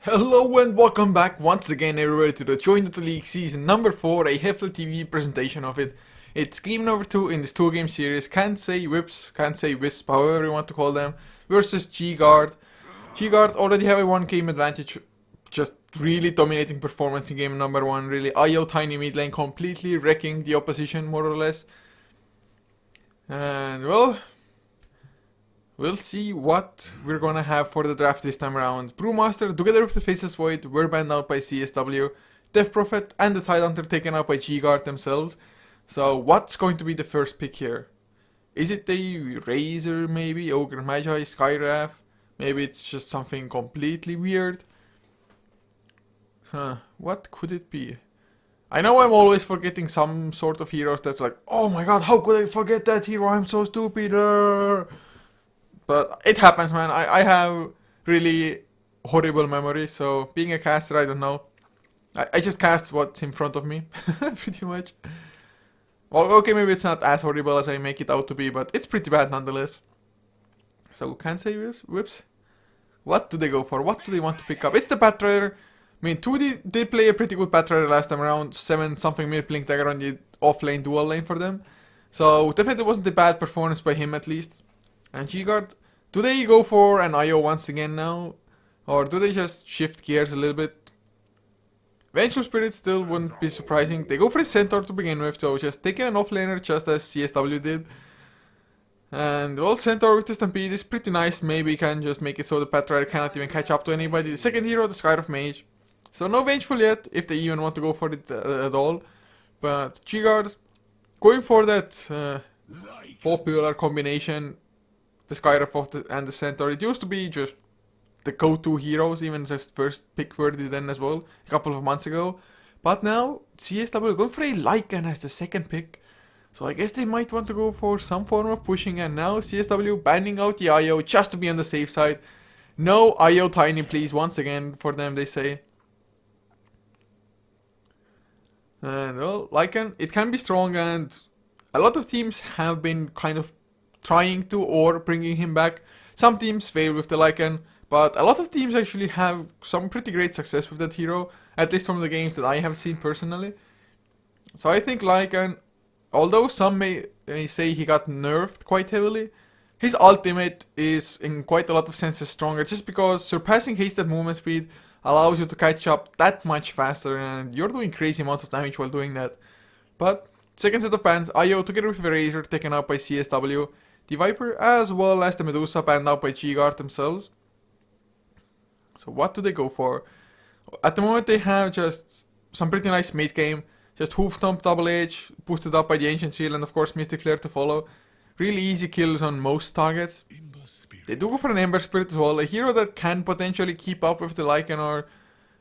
Hello and welcome back once again everybody to the Join the League season number 4, a HeflaTV presentation of it. It's game number 2 in this 2-game series, can't say whips, can't say wisp, however you want to call them, versus G-Guard. G-Guard already have a 1 game advantage, just really dominating performance in game number 1, really. IO tiny mid lane completely wrecking the opposition more or less. And well, we'll see what we're gonna have for the draft this time around. Brewmaster, together with the Faceless Void, were banned out by CSW. Death Prophet and the Tidehunter taken out by G-Guard themselves. So what's going to be the first pick here? Is it a Razor maybe? Ogre Magi, Skywrath? Maybe it's just something completely weird? What could it be? I know I'm always forgetting some sort of heroes that's like, oh my god, how could I forget that hero? I'm so stupid. But it happens, man. I have really horrible memory, so being a caster, I don't know. I just cast what's in front of me, pretty much. Well, okay, maybe it's not as horrible as I make it out to be, but it's pretty bad nonetheless. So, can't say whips. What do they go for? What do they want to pick up? It's the Batrider. I mean, 2D did play a pretty good Batrider last time around. 7-something mid Blink Dagger on the off-lane dual lane for them. So, definitely wasn't a bad performance by him at least. And G-Guard, do they go for an IO once again now? Or do they just shift gears a little bit? Vengeful Spirit still wouldn't be surprising. They go for a Centaur to begin with, so just taking an offlaner just as CSW did. And well, Centaur with the Stampede is pretty nice. Maybe can just make it so the Patriarch cannot even catch up to anybody. The second hero, the Skywrath Mage. So no Vengeful yet, if they even want to go for it at all. But G-Guard, going for that popular combination, the Skywrath and the Centaur. It used to be just the go-to heroes, even just first pick worthy then as well, a couple of months ago. But now, CSW going for a Lycan as the second pick. So I guess they might want to go for some form of pushing, and now CSW banning out the IO just to be on the safe side. No IO tiny please, once again for them they say. And well, Lycan, it can be strong, and a lot of teams have been kind of trying to or bringing him back. Some teams fail with the Lycan, but a lot of teams actually have some pretty great success with that hero, at least from the games that I have seen personally. So I think Lycan, although some may say he got nerfed quite heavily, his ultimate is in quite a lot of senses stronger, just because surpassing hasted movement speed allows you to catch up that much faster, and you're doing crazy amounts of damage while doing that. But second set of bans, IO together with the Razor taken out by CSW, the Viper as well as the Medusa banned out by G-Guard themselves. So what do they go for? At the moment they have just some pretty nice mid game. Just Hoof Stomp, Double Edge, boosted up by the Ancient Shield, and of course Mystic Flare to follow. Really easy kills on most targets. They do go for an Ember Spirit as well, a hero that can potentially keep up with the Lycan, or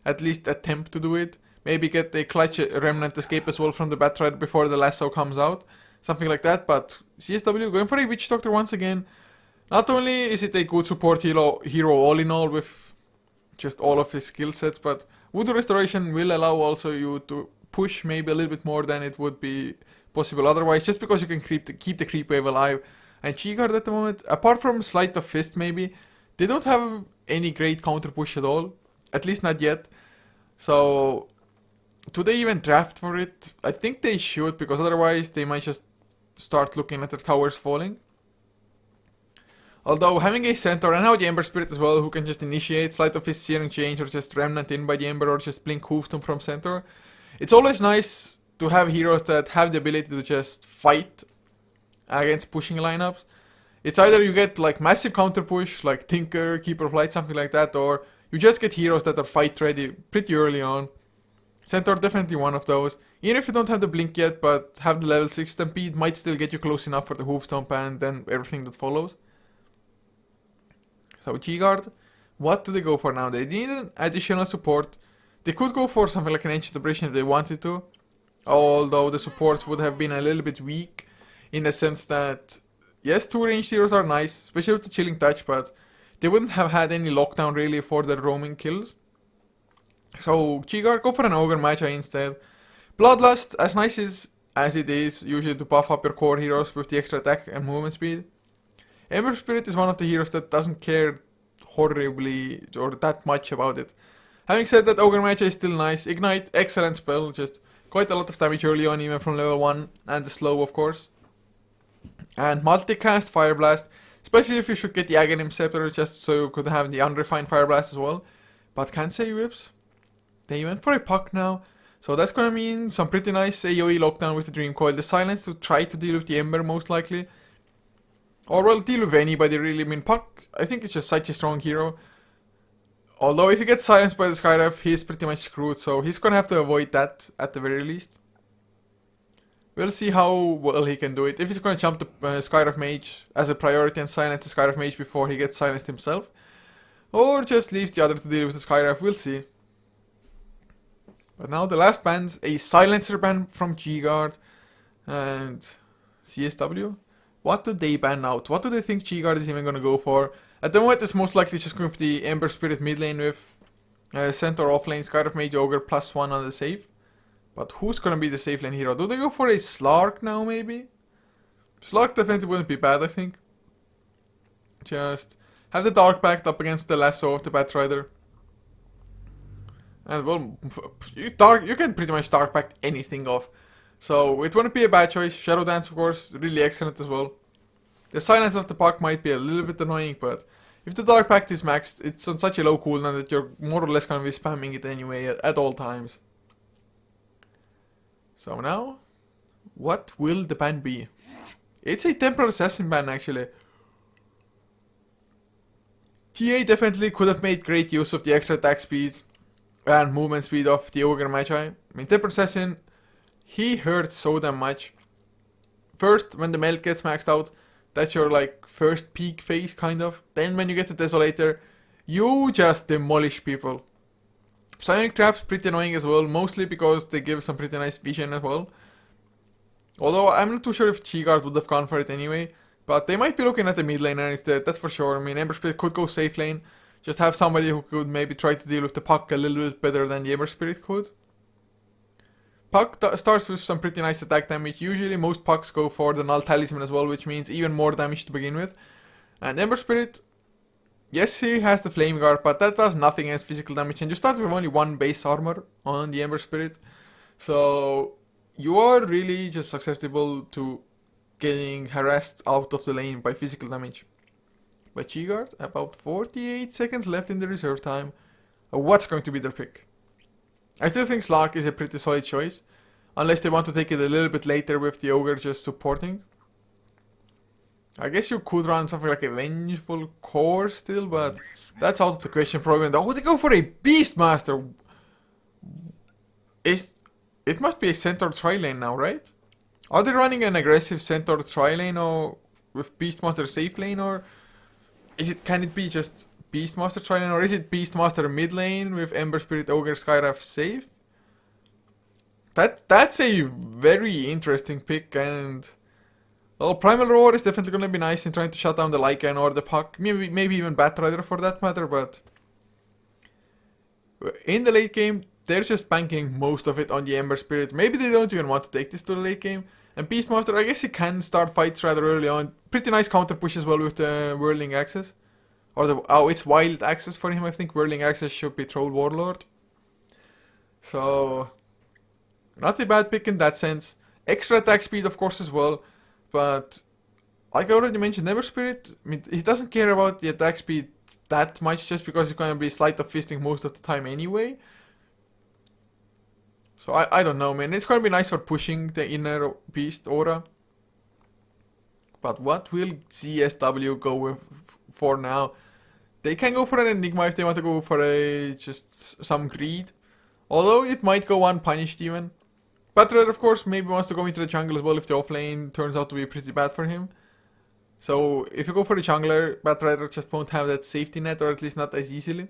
at least attempt to do it. Maybe get a clutch Remnant escape as well from the Batrider before the lasso comes out. Something like that, but CSW going for a Witch Doctor once again. Not only is it a good support hero all in all with just all of his skill sets, but Voodoo Restoration will allow also you to push maybe a little bit more than it would be possible otherwise, just because you can keep the creep wave alive. And G-Guard at the moment, apart from Sleight of Fist maybe, they don't have any great counter push at all, at least not yet. So do they even draft for it? I think they should, because otherwise they might just start looking at their towers falling. Although having a Centaur and now the Ember Spirit as well, who can just initiate Sleight of Fist, Searing Change, or just Remnant in by the Ember, or just Blink Hoofstomp from Centaur. It's always nice to have heroes that have the ability to just fight against pushing lineups. It's either you get like massive counter push, like Tinker, Keeper of Light, something like that, or you just get heroes that are fight ready pretty early on. Centaur definitely one of those. Even if you don't have the Blink yet, but have the level 6 Stampede, might still get you close enough for the Hoof Stomp and then everything that follows. So G-Guard, what do they go for now? They need an additional support. They could go for something like an Ancient Abrasion if they wanted to, although the supports would have been a little bit weak, in the sense that, yes, 2 ranged heroes are nice, especially with the Chilling Touch, but they wouldn't have had any lockdown really for their roaming kills. So G-Guard, go for an Ogre Magi instead. Bloodlust, as nice as it is, usually to buff up your core heroes with the extra attack and movement speed. Ember Spirit is one of the heroes that doesn't care horribly or that much about it. Having said that, Ogre Magi is still nice. Ignite, excellent spell, just quite a lot of damage early on, even from level 1, and the slow, of course. And multicast, Fire Blast, especially if you should get the Aghanim Scepter, just so you could have the unrefined Fire Blast as well. But can't say whips. They went for a puck now, so that's gonna mean some pretty nice AoE lockdown with the Dream Coil. The Silence to try to deal with the Ember, most likely. Or, well, deal with anybody, really. I mean, Puck, I think it's just such a strong hero. Although, if he gets silenced by the Skyref, he's pretty much screwed, so he's gonna have to avoid that, at the very least. We'll see how well he can do it. If he's gonna jump the Skyref Mage as a priority and silence the Skyref Mage before he gets silenced himself. Or just leaves the other to deal with the Skyref, we'll see. But now the last ban's a Silencer ban from G-Guard and CSW. What do they ban out? What do they think G-Guard is even gonna go for? At the moment, it's most likely just going to be the Ember Spirit mid lane with Centaur off lane, Skyref Mage, Ogre +1 on the save. But who's gonna be the safe lane hero? Do they go for a Slark now, maybe? Slark definitely wouldn't be bad, I think. Just have the Dark backed up against the Lasso of the Batrider. And, well, you can pretty much Dark back anything off. So it wouldn't be a bad choice. Shadow Dance, of course, really excellent as well. The silence of the puck might be a little bit annoying, but if the Dark Pact is maxed, it's on such a low cooldown that you're more or less going to be spamming it anyway at all times. So now, what will the ban be? It's a Temporal Assassin ban, actually. TA definitely could have made great use of the extra attack speed and movement speed of the Ogre Magi. I mean, Temporal Assassin, he hurts so damn much. First, when the melt gets maxed out, that's your, like, first peak phase, kind of. Then when you get the Desolator, you just demolish people. Psionic Trap's pretty annoying as well, mostly because they give some pretty nice vision as well. Although, I'm not too sure if G-Guard would have gone for it anyway. But they might be looking at the mid laner instead, that's for sure. I mean, Ember Spirit could go safe lane. Just have somebody who could maybe try to deal with the puck a little bit better than the Ember Spirit could. Puck starts with some pretty nice attack damage. Usually most pucks go for the Null Talisman as well, which means even more damage to begin with. And Ember Spirit, yes, he has the Flame Guard, but that does nothing against physical damage. And you start with only 1 base armor on the Ember Spirit. So you are really just susceptible to getting harassed out of the lane by physical damage. But G-Guard, about 48 seconds left in the reserve time. What's going to be their pick? I still think Slark is a pretty solid choice, unless they want to take it a little bit later with the Ogre just supporting. I guess you could run something like a Vengeful Core still, but that's out of the question probably. Oh, they go for a Beastmaster! It must be a Centaur tri-lane now, right? Are they running an aggressive Centaur tri-lane or with Beastmaster safe lane, or can it be just Beastmaster tri-lane, or is it Beastmaster mid lane with Ember Spirit, Ogre, Skyref safe? That's a very interesting pick, and well, Primal Roar is definitely gonna be nice in trying to shut down the Lycan or the Puck, maybe even Batrider for that matter, but in the late game, they're just banking most of it on the Ember Spirit. Maybe they don't even want to take this to the late game. And Beastmaster, I guess he can start fights rather early on. Pretty nice counter push as well with the Whirling Axis. Or it's Wild Axis for him, I think. Whirling Axis should be Troll Warlord. So, not a bad pick in that sense. Extra attack speed, of course, as well. But, like I already mentioned, Ember Spirit, I mean, he doesn't care about the attack speed that much, just because he's going to be Sleight of Fisting most of the time anyway. So I don't know, man. It's going to be nice for pushing the inner beast aura. But what will CSW go with for now? They can go for an Enigma if they want to go for just some greed. Although it might go unpunished even. Batrider, of course, maybe wants to go into the jungle as well if the offlane turns out to be pretty bad for him. So if you go for the jungler, Batrider just won't have that safety net, or at least not as easily.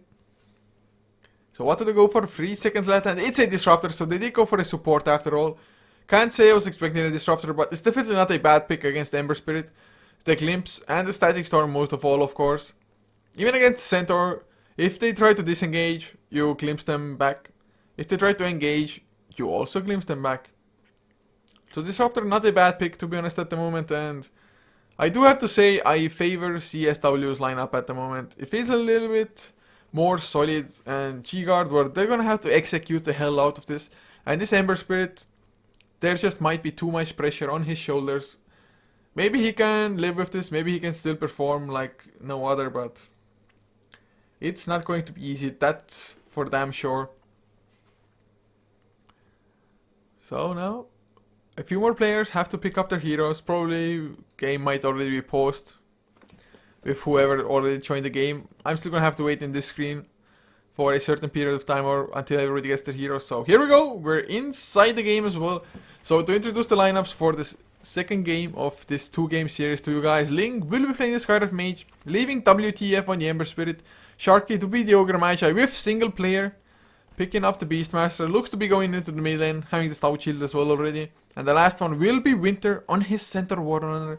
So what do they go for? 3 seconds left, and it's a Disruptor, so they did go for a support after all. Can't say I was expecting a Disruptor, but it's definitely not a bad pick against Ember Spirit. The Glimpse and the Static Storm most of all, of course. Even against Centaur, if they try to disengage, you glimpse them back. If they try to engage, you also glimpse them back. So Disruptor, not a bad pick to be honest at the moment, and I do have to say I favor CSW's lineup at the moment. It feels a little bit more solid and G-Guard, where they're gonna have to execute the hell out of this. And this Ember Spirit, there just might be too much pressure on his shoulders. Maybe he can live with this, maybe he can still perform like no other, but it's not going to be easy, that's for damn sure. So now, a few more players have to pick up their heroes. Probably game might already be paused with whoever already joined the game. I'm still gonna have to wait in this screen for a certain period of time or until everybody gets their heroes. So here we go, we're inside the game as well. So to introduce the lineups for this second game of this 2-game series to you guys, Ling will be playing the Scarlet Mage, leaving WTF on the Ember Spirit, Sharky to be the Ogre Magi with single player, picking up the Beastmaster, looks to be going into the mid lane, having the Stout Shield as well already. And the last one will be Winter on his center Warrunner.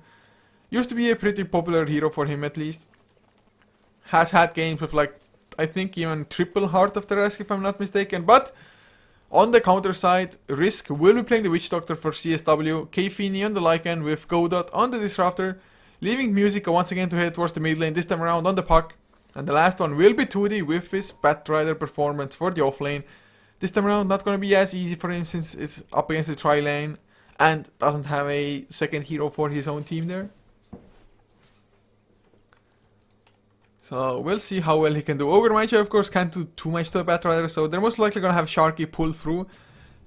Used to be a pretty popular hero for him at least. Has had games with like, I think even triple Heart of the Risk if I'm not mistaken. But on the counter side, Risk will be playing the Witch Doctor for CSW, Kfini on the Lycan with Godot on the Disruptor, leaving Musica once again to head towards the mid lane, this time around on the Puck. And the last one will be 2D with his Batrider performance for the offlane. This time around not going to be as easy for him since it's up against the tri-lane and doesn't have a second hero for his own team there. So we'll see how well he can do. Ogre Magi of course can't do too much to a Batrider, so they're most likely going to have Sharky pull through,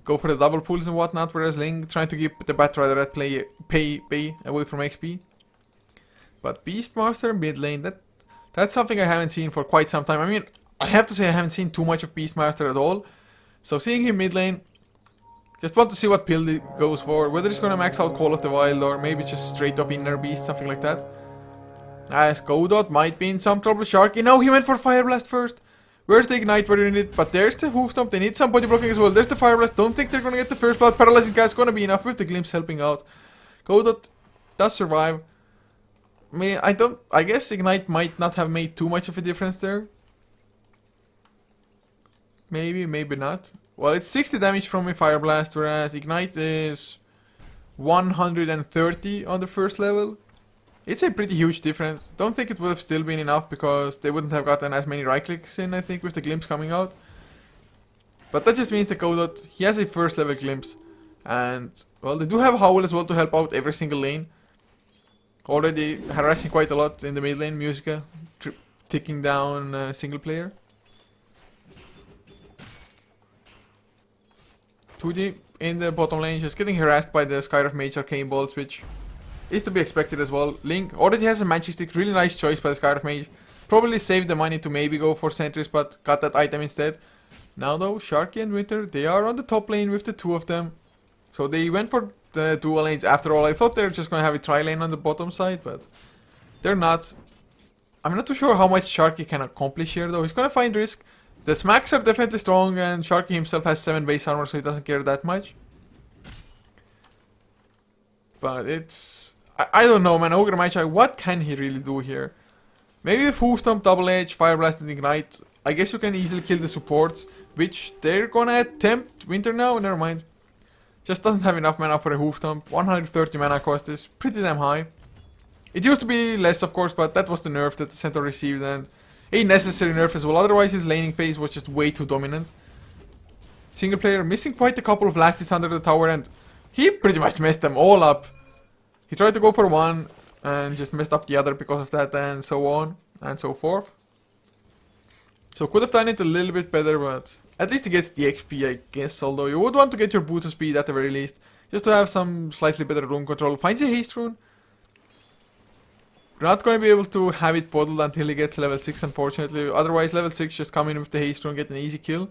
go for the double pulls and whatnot, whereas Ling trying to keep the Batrider at pay away from XP. But Beastmaster mid lane, that's something I haven't seen for quite some time. I mean, I have to say I haven't seen too much of Beastmaster at all. So seeing him mid lane, just want to see what build he goes for. Whether he's going to max out Call of the Wild or maybe just straight up Inner Beast, something like that. As Godot might be in some trouble. Sharky, no, he went for Fire Blast first. Where's the Ignite where you need it? But there's the Hoof Stomp. They need some body blocking as well. There's the Fire Blast. Don't think they're going to get the first blood. Paralyzing Cast going to be enough with the Glimpse helping out. Godot does survive. I guess Ignite might not have made too much of a difference there. Maybe, maybe not. Well, it's 60 damage from a Fire Blast, whereas Ignite is 130 on the first level. It's a pretty huge difference. Don't think it would have still been enough because they wouldn't have gotten as many right clicks in, I think, with the Glimpse coming out. But that just means that Godot, he has a first level Glimpse. And, well, they do have Howl as well to help out every single lane. Already harassing quite a lot in the mid lane, Musica, ticking down single player. 2D in the bottom lane, just getting harassed by the Scarlet Mage Arcane Bolts, which is to be expected as well. Link already has a Magic Stick, really nice choice by the Scarlet Mage. Probably saved the money to maybe go for sentries, but got that item instead. Now though, Sharky and Winter, they are on the top lane with the two of them. So they went for the dual lanes after all. I thought they were just going to have a tri-lane on the bottom side, but they're not. I'm not too sure how much Sharky can accomplish here though. He's going to find Risk. The smacks are definitely strong and Sharky himself has 7 base armor, so he doesn't care that much. But it's... I don't know, man. Ogre Magi, what can he really do here? Maybe with Hoof Stomp, Double Edge, Fire Blast and Ignite, I guess you can easily kill the supports, which they're gonna attempt. Winter now? Never mind. Just doesn't have enough mana for a Hoof Stomp. 130 mana cost is pretty damn high. It used to be less, of course, but that was the nerf that the Centaur received, and a necessary nerf as well. Otherwise, his laning phase was just way too dominant. Single player missing quite a couple of Lasties under the tower, and he pretty much messed them all up. He tried to go for one and just messed up the other because of that, and so on and so forth. So could have done it a little bit better, but at least he gets the XP, I guess. Although you would want to get your boots of speed at the very least, just to have some slightly better rune control. Finds a haste rune. We're not going to be able to have it bottled until he gets level 6, unfortunately. Otherwise, level 6 just come in with the haste rune, get an easy kill.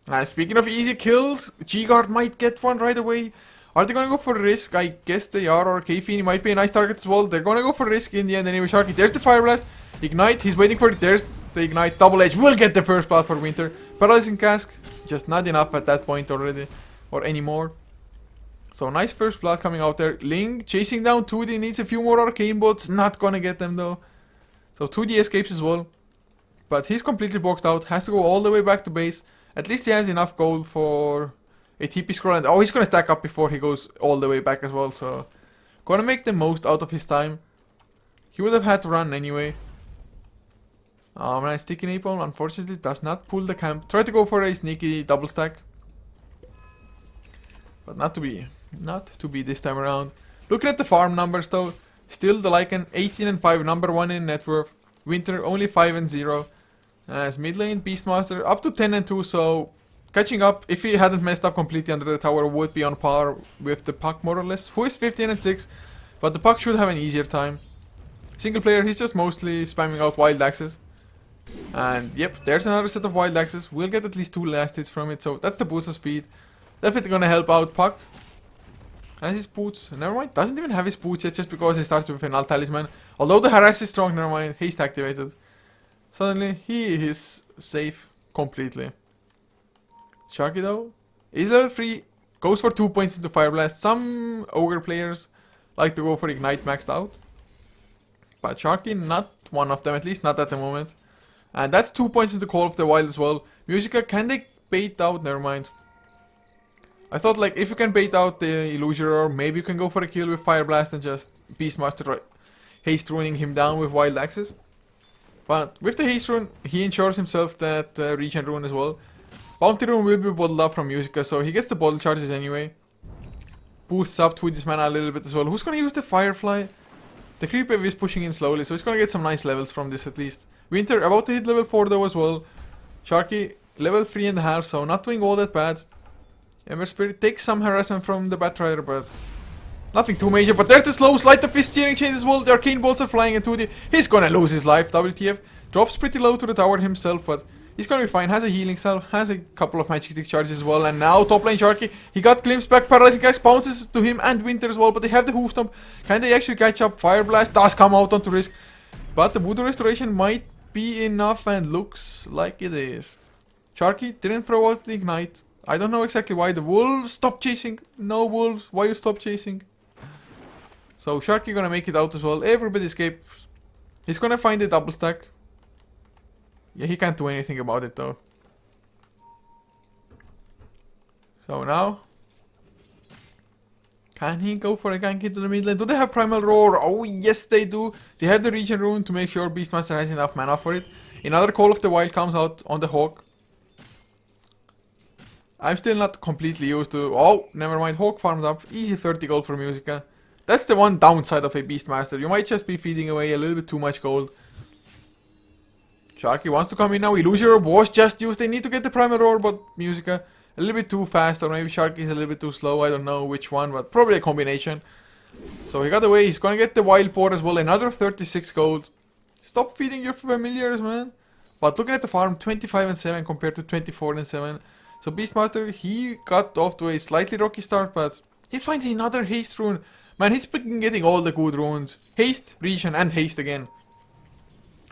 And speaking of easy kills, G-Guard might get one right away. Are they going to go for Risk? I guess they are, or Kfini might be a nice target as well. They're going to go for Risk in the end anyway. Sharky, there's the Fire Blast. Ignite, he's waiting for it. There's the Ignite. Double Edge will get the first blood for Winter. Paralyzing Cask, just not enough at that point already, or anymore. So nice first blood coming out there. Ling chasing down 2D, needs a few more arcane bolts. Not gonna get them though. So 2D escapes as well. But he's completely boxed out. Has to go all the way back to base. At least he has enough gold for a TP scroll. And oh, he's gonna stack up before he goes all the way back as well. So gonna make the most out of his time. He would have had to run anyway. Nice sticky napalm, unfortunately does not pull the camp. Try to go for a sneaky double stack. But not to be. Not to be this time around. Looking at the farm numbers though, still the Lycan 18 and 5, number 1 in net worth. Winter only 5 and 0. As mid lane, Beastmaster up to 10 and 2, so catching up, if he hadn't messed up completely under the tower, would be on par with the Puck more or less, who is 15 and 6. But the Puck should have an easier time. Single player, he's just mostly spamming out wild axes. And yep, there's another set of wild axes. We'll get at least 2 last hits from it, so that's the boost of speed. Definitely gonna help out Puck. Has his boots. Never mind, doesn't even have his boots yet just because he started with an alt talisman. Although the harass is strong, never mind, haste activated. Suddenly, he is safe completely. Sharky though, is level 3, goes for 2 points into Fire Blast. Some Ogre players like to go for Ignite maxed out. But Sharky, not one of them, at least not at the moment. And that's 2 points into Call of the Wild as well. Musica, can they bait out? Never mind. I thought like if you can bait out the Illusioner, maybe you can go for a kill with Fire Blast and just Beastmaster haste ruining him down with Wild Axes. But with the haste rune, he ensures himself that regen rune as well. Bounty rune will be bottled up from Musica, so he gets the bottle charges anyway. Boosts up Tweedy's mana a little bit as well. Who's gonna use the Firefly? The creep wave is pushing in slowly, so he's gonna get some nice levels from this at least. Winter about to hit level 4 though as well. Sharky level 3.5, so not doing all that bad. Ember Spirit takes some harassment from the Batrider, but nothing too major. But there's the slow slide of his steering chains as well. The arcane bolts are flying into the. He's gonna lose his life. WTF. Drops pretty low to the tower himself, but he's gonna be fine. Has a healing cell, has a couple of magic stick charges as well. And now top lane Sharky. He got glimpse back, paralyzing catch bounces to him and Winter as well. But they have the hoof stomp. Can they actually catch up? Fire Blast does come out onto risk. But the Voodoo Restoration might be enough and looks like it is. Sharky didn't throw out the ignite. I don't know exactly why. The wolves stop chasing. No wolves, why you stop chasing? So Sharky gonna make it out as well. Everybody escapes. He's gonna find a double stack. Yeah, he can't do anything about it though. So now, can he go for a gank into the mid lane? Do they have Primal Roar? Oh yes they do. They have the regen rune to make sure Beastmaster has enough mana for it. Another Call of the Wild comes out on the Hawk. I'm still not completely used to. Oh, never mind. Hawk farmed up. Easy 30 gold for Musica. That's the one downside of a Beastmaster. You might just be feeding away a little bit too much gold. Sharky wants to come in now. Illusioner was just used. They need to get the Primal Roar, but Musica a little bit too fast, or maybe Sharky is a little bit too slow. I don't know which one, but probably a combination. So he got away. He's gonna get the Wild Boar as well. Another 36 gold. Stop feeding your familiars, man. But looking at the farm, 25 and 7 compared to 24 and 7. So Beastmaster, he got off to a slightly rocky start, but he finds another haste rune. Man, he's freaking getting all the good runes. Haste, regen, and haste again.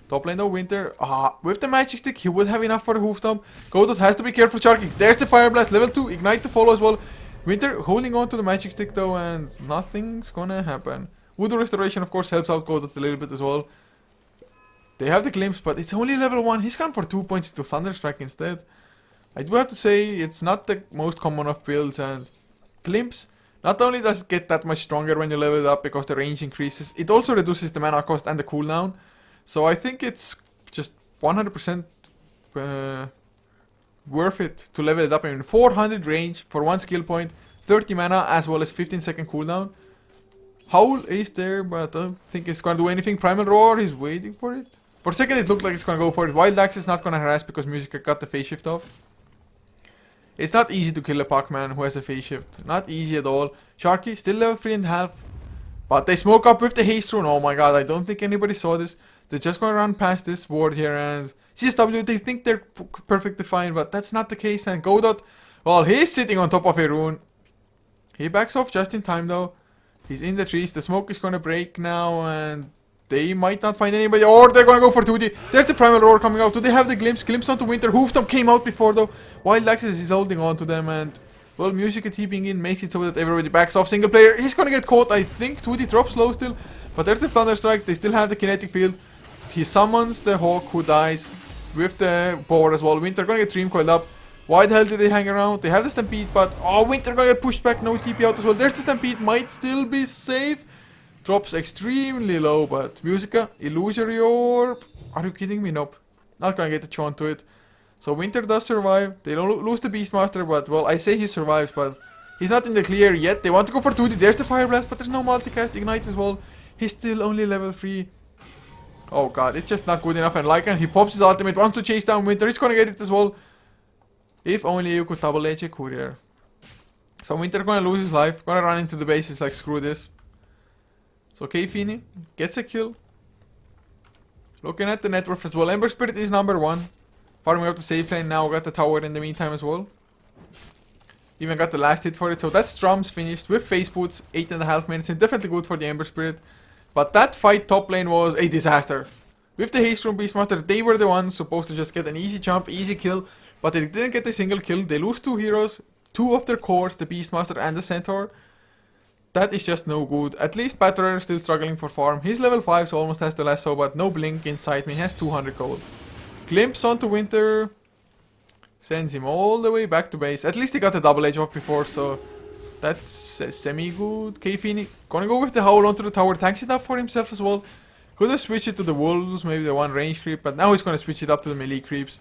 Top lane though, Winter. With the magic stick, he will have enough for the hoof stomp. Godot has to be careful, Sharky. There's the Fire Blast, level 2, Ignite to follow as well. Winter holding on to the magic stick though, and nothing's gonna happen. Voodoo Restoration, of course, helps out Godot a little bit as well. They have the glimpse, but it's only level 1. He's gone for 2 points to Thunderstrike instead. I do have to say, it's not the most common of builds, and Glimpse, not only does it get that much stronger when you level it up because the range increases, it also reduces the mana cost and the cooldown. So I think it's just 100% worth it to level it up. I mean, 400 range for 1 skill point, 30 mana as well as 15-second cooldown. Howl is there, but I don't think it's gonna do anything. Primal Roar, he's waiting for it. For a second it looked like it's gonna go for it. Wild Axe is not gonna harass because Musica got the phase shift off. It's not easy to kill a Pac-Man who has a phase shift. Not easy at all. Sharky, still level 3.5. But they smoke up with the haste rune. Oh my god, I don't think anybody saw this. They're just gonna run past this ward here, and CSW, they think they're perfectly fine, but that's not the case. And Godot, well, he's sitting on top of a rune. He backs off just in time though. He's in the trees. The smoke is gonna break now, and they might not find anybody, or they're gonna go for 2D. There's the Primal Roar coming out. Do they have the glimpse? Glimpse onto Winter. Hoofstomp came out before though. Wild Axis is holding on to them, and well, Musica TPing in makes it so that everybody backs off. Single player, he's gonna get caught. I think 2D drops low still, but there's the Thunderstrike. They still have the kinetic field. He summons the Hawk, who dies with the boar as well. Winter gonna get Dream Coiled up. Why the hell did they hang around? They have the Stampede, but oh, Winter gonna get pushed back. No TP out as well. There's the Stampede. Might still be safe. Drops extremely low, but Musica, Illusory Orb. Are you kidding me? Nope. Not gonna get the chance to it. So Winter does survive. They don't lose the Beastmaster, but well, I say he survives, but he's not in the clear yet. They want to go for 2D. There's the Fire Blast, but there's no multicast Ignite as well. He's still only level 3. Oh god, it's just not good enough. And Lycan, he pops his ultimate, wants to chase down Winter. He's gonna get it as well. If only you could double edge a courier. So Winter gonna lose his life. Gonna run into the base. He's like, screw this. So K-Fini gets a kill. Looking at the net worth as well. Ember Spirit is number 1. Farming up the safe lane now. Got the tower in the meantime as well. Even got the last hit for it. So that's drums finished with face boots. 8.5 minutes. And definitely good for the Ember Spirit. But that fight top lane was a disaster. With the haste from Beastmaster, they were the ones supposed to just get an easy jump, easy kill. But they didn't get a single kill. They lose 2 heroes. 2 of their cores, the Beastmaster and the Centaur. That is just no good. At least Battler is still struggling for farm. He's level 5, so almost has the lasso, but no blink inside me. He has 200 gold. Glimpse onto Winter. Sends him all the way back to base. At least he got the double edge off before, so that's semi-good. K-Fini gonna go with the Howl onto the tower. Tanks it up for himself as well. Could have switched it to the Wolves, maybe the one range creep, but now he's gonna switch it up to the melee creeps.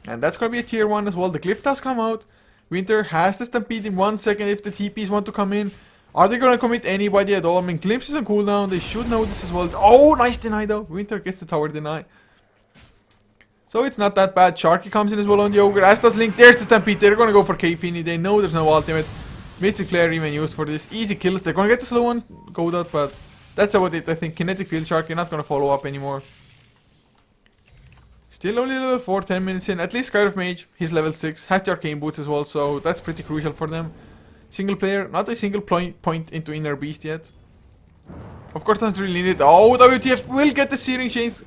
And that's gonna be a tier 1 as well. The Glyph does come out. Winter has the Stampede in 1 second if the TPs want to come in. Are they gonna commit anybody at all? I mean, Glimpse is on cooldown. They should know this as well. Oh, nice deny though. Winter gets the tower deny. So it's not that bad. Sharky comes in as well on the Ogre. As does Link. There's the Stampede. They're gonna go for K-Fini. They know there's no ultimate. Mystic Flare even used for this. Easy kills. They're gonna get the slow one. Go out, but that's about it. I think Kinetic Field Sharky not gonna follow up anymore. Still only level 4, 10 minutes in. At least Sky of Mage, he's level 6. Has the Arcane Boots as well, so that's pretty crucial for them. Single player, not a single point into Inner Beast yet. Of course, doesn't really need it. Oh, WTF will get the Searing Chains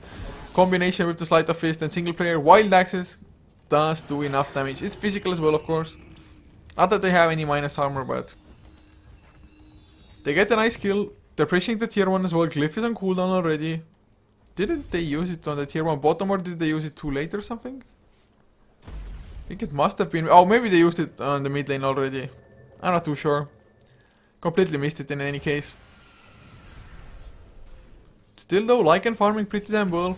combination with the Sleight of Fist and single player. Wild Axes does do enough damage. It's physical as well, of course. Not that they have any minus armor, but they get a nice kill. They're pushing the tier 1 as well. Glyph is on cooldown already. Didn't they use it on the tier 1 bottom, or did they use it too late or something? I think it must have been. Oh, maybe they used it on the mid lane already. I'm not too sure. Completely missed it in any case. Still though, Lycan farming pretty damn well.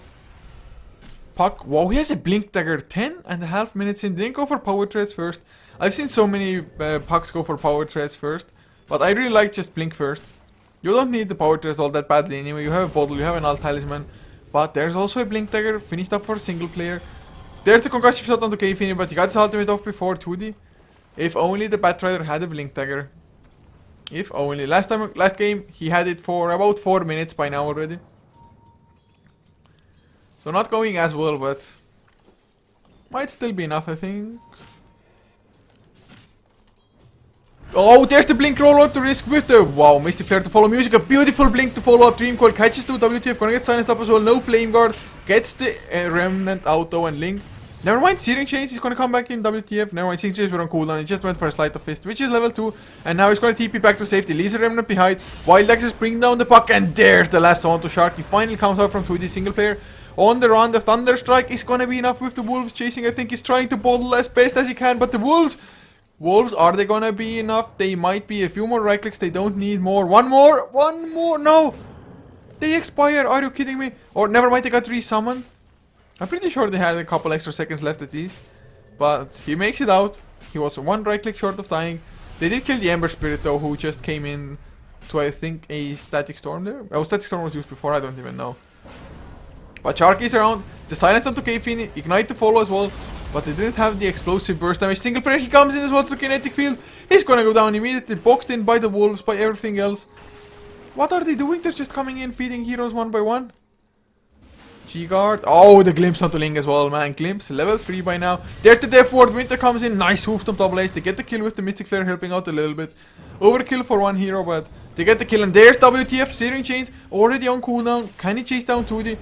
Puck, wow, he has a Blink Dagger. 10.5 minutes in. Didn't go for power threads first. I've seen so many Pucks go for power threads first. But I really like just Blink first. You don't need the power threads all that badly anyway. You have a bottle, you have an alt talisman. But there's also a Blink Dagger finished up for a single player. There's the concussive shot onto K-Fini, but he got his ultimate off before 2D. If only the Batrider had a Blink Dagger. If only. Last game, he had it for about 4 minutes by now already. So not going as well, but might still be enough, I think. Oh, there's the Blink roll on to risk with the wow, Mystic Flare to follow music. A beautiful Blink to follow up. Dream Coil catches to WTF. Gonna get silenced up as well. No Flame Guard. Gets the Remnant auto and Link. Never mind, Searing Chains, he's gonna come back in WTF. Never mind, Searing Chains were on cooldown. He just went for a Sleight of Fist, which is level 2. And now he's gonna TP back to safety. Leaves a Remnant behind. Wild Axes bring down the Puck. And there's the last one to Shark. He finally comes out from 2D single player. On the run, the Thunder Strike is gonna be enough with the Wolves chasing. I think he's trying to bottle as best as he can. But the Wolves, are they gonna be enough? They might be. A few more right clicks. They don't need more. One more. No! They expire. Are you kidding me? Or never mind, they got resummoned. I'm pretty sure they had a couple extra seconds left at least. But he makes it out. He was one right click short of dying. They did kill the Ember Spirit though, who just came in to, I think, a Static Storm there. Oh, Static Storm was used before, I don't even know. But Sharky is around. The silence onto K-Fini. Ignite to follow as well. But they didn't have the explosive burst damage. Single player, he comes in as well to Kinetic Field. He's gonna go down immediately. Boxed in by the Wolves, by everything else. What are they doing? They're just coming in, feeding heroes one by one. G-Guard. Oh, the Glimpse onto Ling as well, man. Glimpse, level 3 by now. There's the Death Ward. Winter comes in. Nice hoof to double ace. They get the kill with the Mystic Flare helping out a little bit. Overkill for one hero, but they get the kill. And there's WTF. Searing Chains already on cooldown. Can he chase down 2D?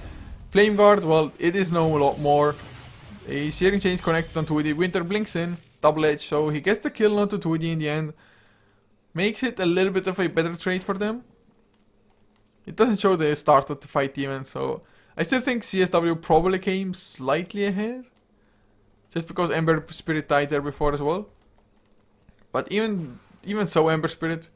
Flame Guard, well, it is no lot more. A Searing Chains connected on 2D. Winter blinks in. Double edge. So he gets the kill onto 2D in the end. Makes it a little bit of a better trade for them. It doesn't show the start of the fight even, so I still think CSW probably came slightly ahead. Just because Ember Spirit died there before as well. But even so, Ember Spirit,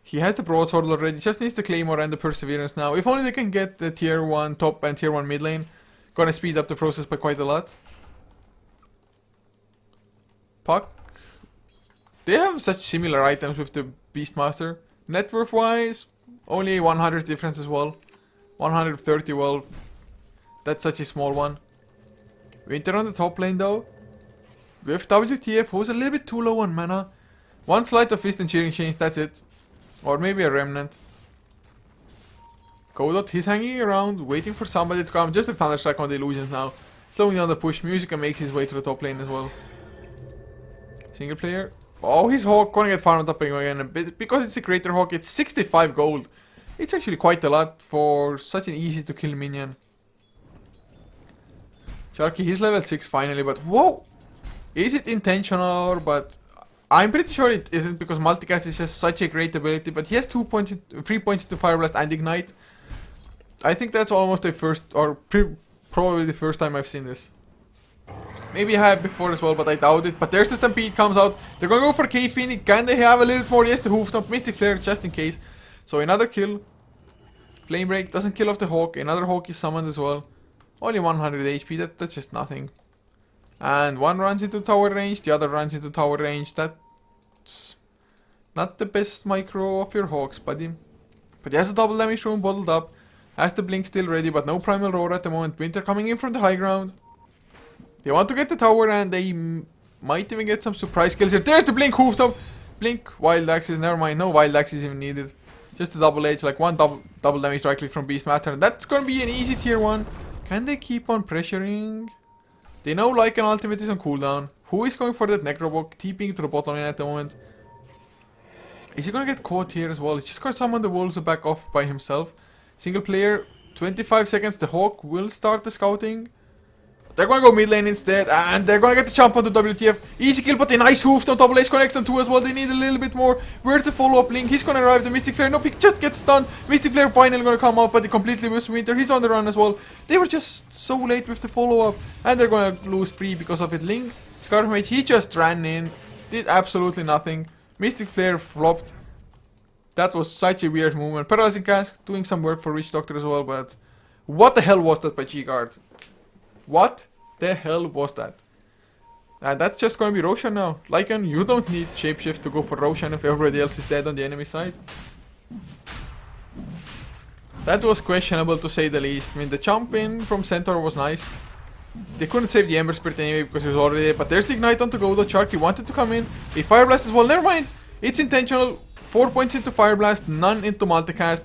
he has the Broadsword already. Just needs the Claymore and the Perseverance now. If only they can get the tier 1 top and tier 1 mid lane. Gonna speed up the process by quite a lot. Puck. They have such similar items with the Beastmaster. Net worth wise, only 100 difference as well. 130, well, that's such a small one. Winter on the top lane though. With WTF, who's a little bit too low on mana. One Sleight of Fist and Cheering Chains, that's it. Or maybe a Remnant. Godot, he's hanging around, waiting for somebody to come. Just a Thunderstrike on the illusions now. Slowing down the push. Musica makes his way to the top lane as well. Single player. Oh, his Hawk gonna get farmed up again a bit. Because it's a Greater Hawk, it's 65 gold. It's actually quite a lot for such an easy to kill minion. Sharky, he's level 6 finally, but whoa! Is it intentional? But I'm pretty sure it isn't, because multicast is just such a great ability. But he has 3 points into Fire Blast and Ignite. I think that's almost the first, or probably the first time I've seen this. Maybe I have before as well, but I doubt it. But there's the Stampede comes out. They're gonna go for K-Phoenix. Can they have a little bit more? Yes, the Hooftop, Mystic Flare, just in case. So another kill. Flame Break doesn't kill off the Hawk. Another Hawk is summoned as well. Only 100 HP, that's just nothing. And one runs into tower range, the other runs into tower range. That's not the best micro of your Hawks, buddy. But he has a double damage room bottled up. Has the Blink still ready, but no Primal Roar at the moment. Winter coming in from the high ground. They want to get the tower, and they might even get some surprise kills here. There's the Blink Hooftop. Blink, Wild Axes, never mind. No Wild Axes even needed. Just a double H, like one double damage right click from Beastmaster. And that's gonna be an easy tier 1. Can they keep on pressuring? They know Lycan ultimate is on cooldown. Who is going for that Necrobok? TPing to the bottom lane at the moment. Is he gonna get caught here as well? He's just gonna summon the wolves back off by himself. Single player, 25 seconds. The Hawk will start the scouting. They're gonna go mid lane instead, and they're gonna get the jump onto WTF. Easy kill, but a nice hoof on double H connects on 2 as well. They need a little bit more. Where's the follow-up Link? He's gonna arrive. The Mystic Flare. Nope, he just gets stunned. Mystic Flare finally gonna come out, but he completely missed Winter. He's on the run as well. They were just so late with the follow-up, and they're gonna lose 3 because of it. Link, Scarfmate, he just ran in, did absolutely nothing. Mystic Flare flopped. That was such a weird movement. Paralyzing Cask doing some work for Witch Doctor as well, but what the hell was that by G-Guard? What the hell was that? And that's just gonna be Roshan now. Lycan, you don't need Shapeshift to go for Roshan if everybody else is dead on the enemy side. That was questionable to say the least. I mean, the jump in from Centaur was nice. They couldn't save the Ember Spirit anyway because he was already there. But there's the Ignite onto Godot. Sharky wanted to come in. A Fire Blast as well. Never mind. It's intentional. 4 points into Fire Blast, none into Multicast.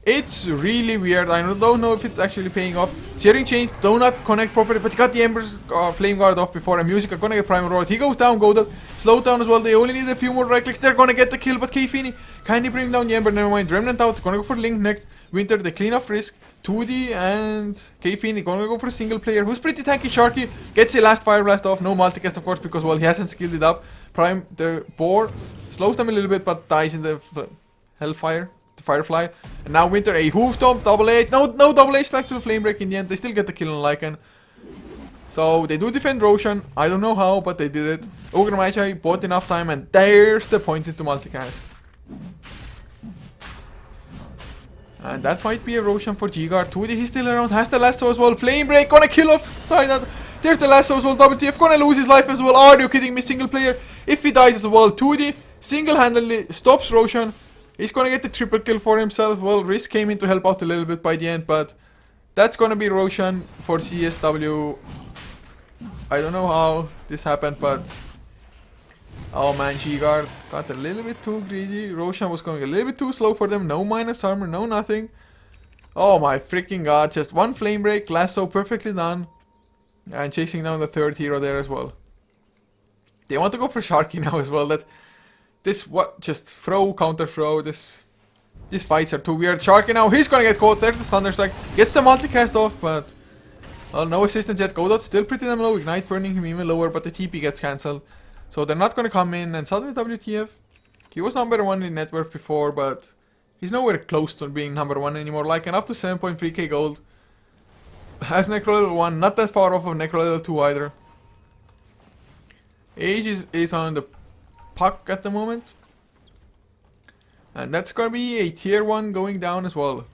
It's really weird. I don't know if it's actually paying off. Cheering Chains do not connect properly, but he got the Ember's Flame Guard off before. And Music are gonna get Primal Roar. He goes down, Godot. Slow down as well. They only need a few more right clicks. They're gonna get the kill, but K-Fini, can he bring down the Ember? Never mind. Remnant out. Gonna go for Link next. Winter, they clean up Risk. 2D and K-Fini gonna go for a single player who's pretty tanky. Sharky gets the last Fire Blast off. No multicast, of course, because, well, he hasn't skilled it up. Prime, the boar, slows them a little bit, but dies in the Hellfire. The Firefly. And now Winter, a Hooftop, double H. No double H thanks to the Flame Break in the end. They still get the kill on Lycan. So they do defend Roshan. I don't know how, but they did it. Ogre Magi bought enough time, and there's the point into multicast. And that might be a Roshan for G-Guard. 2D, he's still around, has the lasso as well. Flame Break, gonna kill off. There's the lasso as well. WTF, gonna lose his life as well. Are you kidding me? Single player. If he dies as well, 2D single-handedly stops Roshan. He's gonna get the triple kill for himself. Well, Risk came in to help out a little bit by the end, but that's gonna be Roshan for CSW. I don't know how this happened, but oh man, G-Guard got a little bit too greedy. Roshan was going a little bit too slow for them. No minus armor, no nothing. Oh my freaking god, just one Flame Break, lasso perfectly done. And chasing down the third hero there as well. They want to go for Sharky now as well. Just throw, counter throw. These fights are too weird. Sharky now, he's gonna get caught. There's the Thunderstrike. Gets the multicast off, but well, no assistance yet. Godot's still pretty damn low. Ignite burning him even lower, but the TP gets cancelled. So they're not gonna come in, and suddenly WTF. He was number 1 in net worth before, but he's nowhere close to being number 1 anymore. Like, and up to 7.3k gold. Has Necro level 1, not that far off of Necro level 2 either. Age is on the puck at the moment. And that's gonna be a tier 1 going down as well.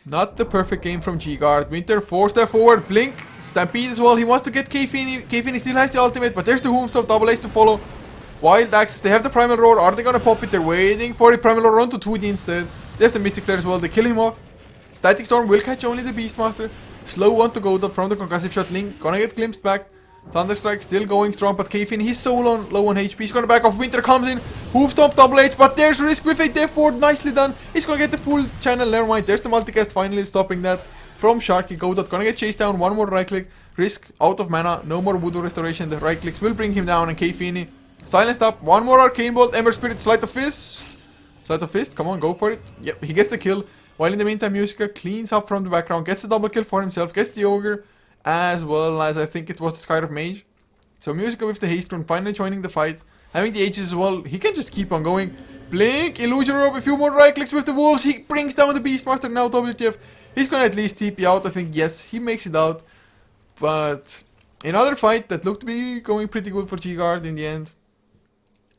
Not the perfect game from G-Guard. Winter, 4-step forward, blink, stampede as well. He wants to get K-Fini. K-Fini still has the ultimate, but there's the Homestop, double H to follow. Wild Axe, they have the Primal Roar. Are they gonna pop it? They're waiting for it. Primal Roar onto 2D instead. There's the Mystic Flare as well. They kill him off. Static Storm will catch only the Beastmaster. Slow one to go from the concussive shot. Link gonna get glimpsed back. Thunderstrike still going strong, but K-Fin, he's so low on HP. He's gonna back off. Winter comes in. Hoofstomp, double H, but there's Risk with a death ward. Nicely done. He's gonna get the full channel. Never mind. There's the multicast finally stopping that from Sharky. Godot gonna get chased down. One more right click. Risk out of mana. No more Voodoo Restoration. The right clicks will bring him down. And K-Fini silenced up. One more Arcane Bolt. Ember Spirit, Sleight of Fist. Sleight of Fist. Come on, go for it. Yep, he gets the kill. While in the meantime, Musica cleans up from the background. Gets the double kill for himself. Gets the Ogre. As well as I think it was the Skyrim Mage. So Musica with the haste rune finally joining the fight. Having the Aegis as well. He can just keep on going. Blink, Illusion Orb, a few more right clicks with the Wolves. He brings down the Beastmaster now, WTF. He's gonna at least TP out, I think. Yes, he makes it out. But another fight that looked to be going pretty good for G-Guard in the end.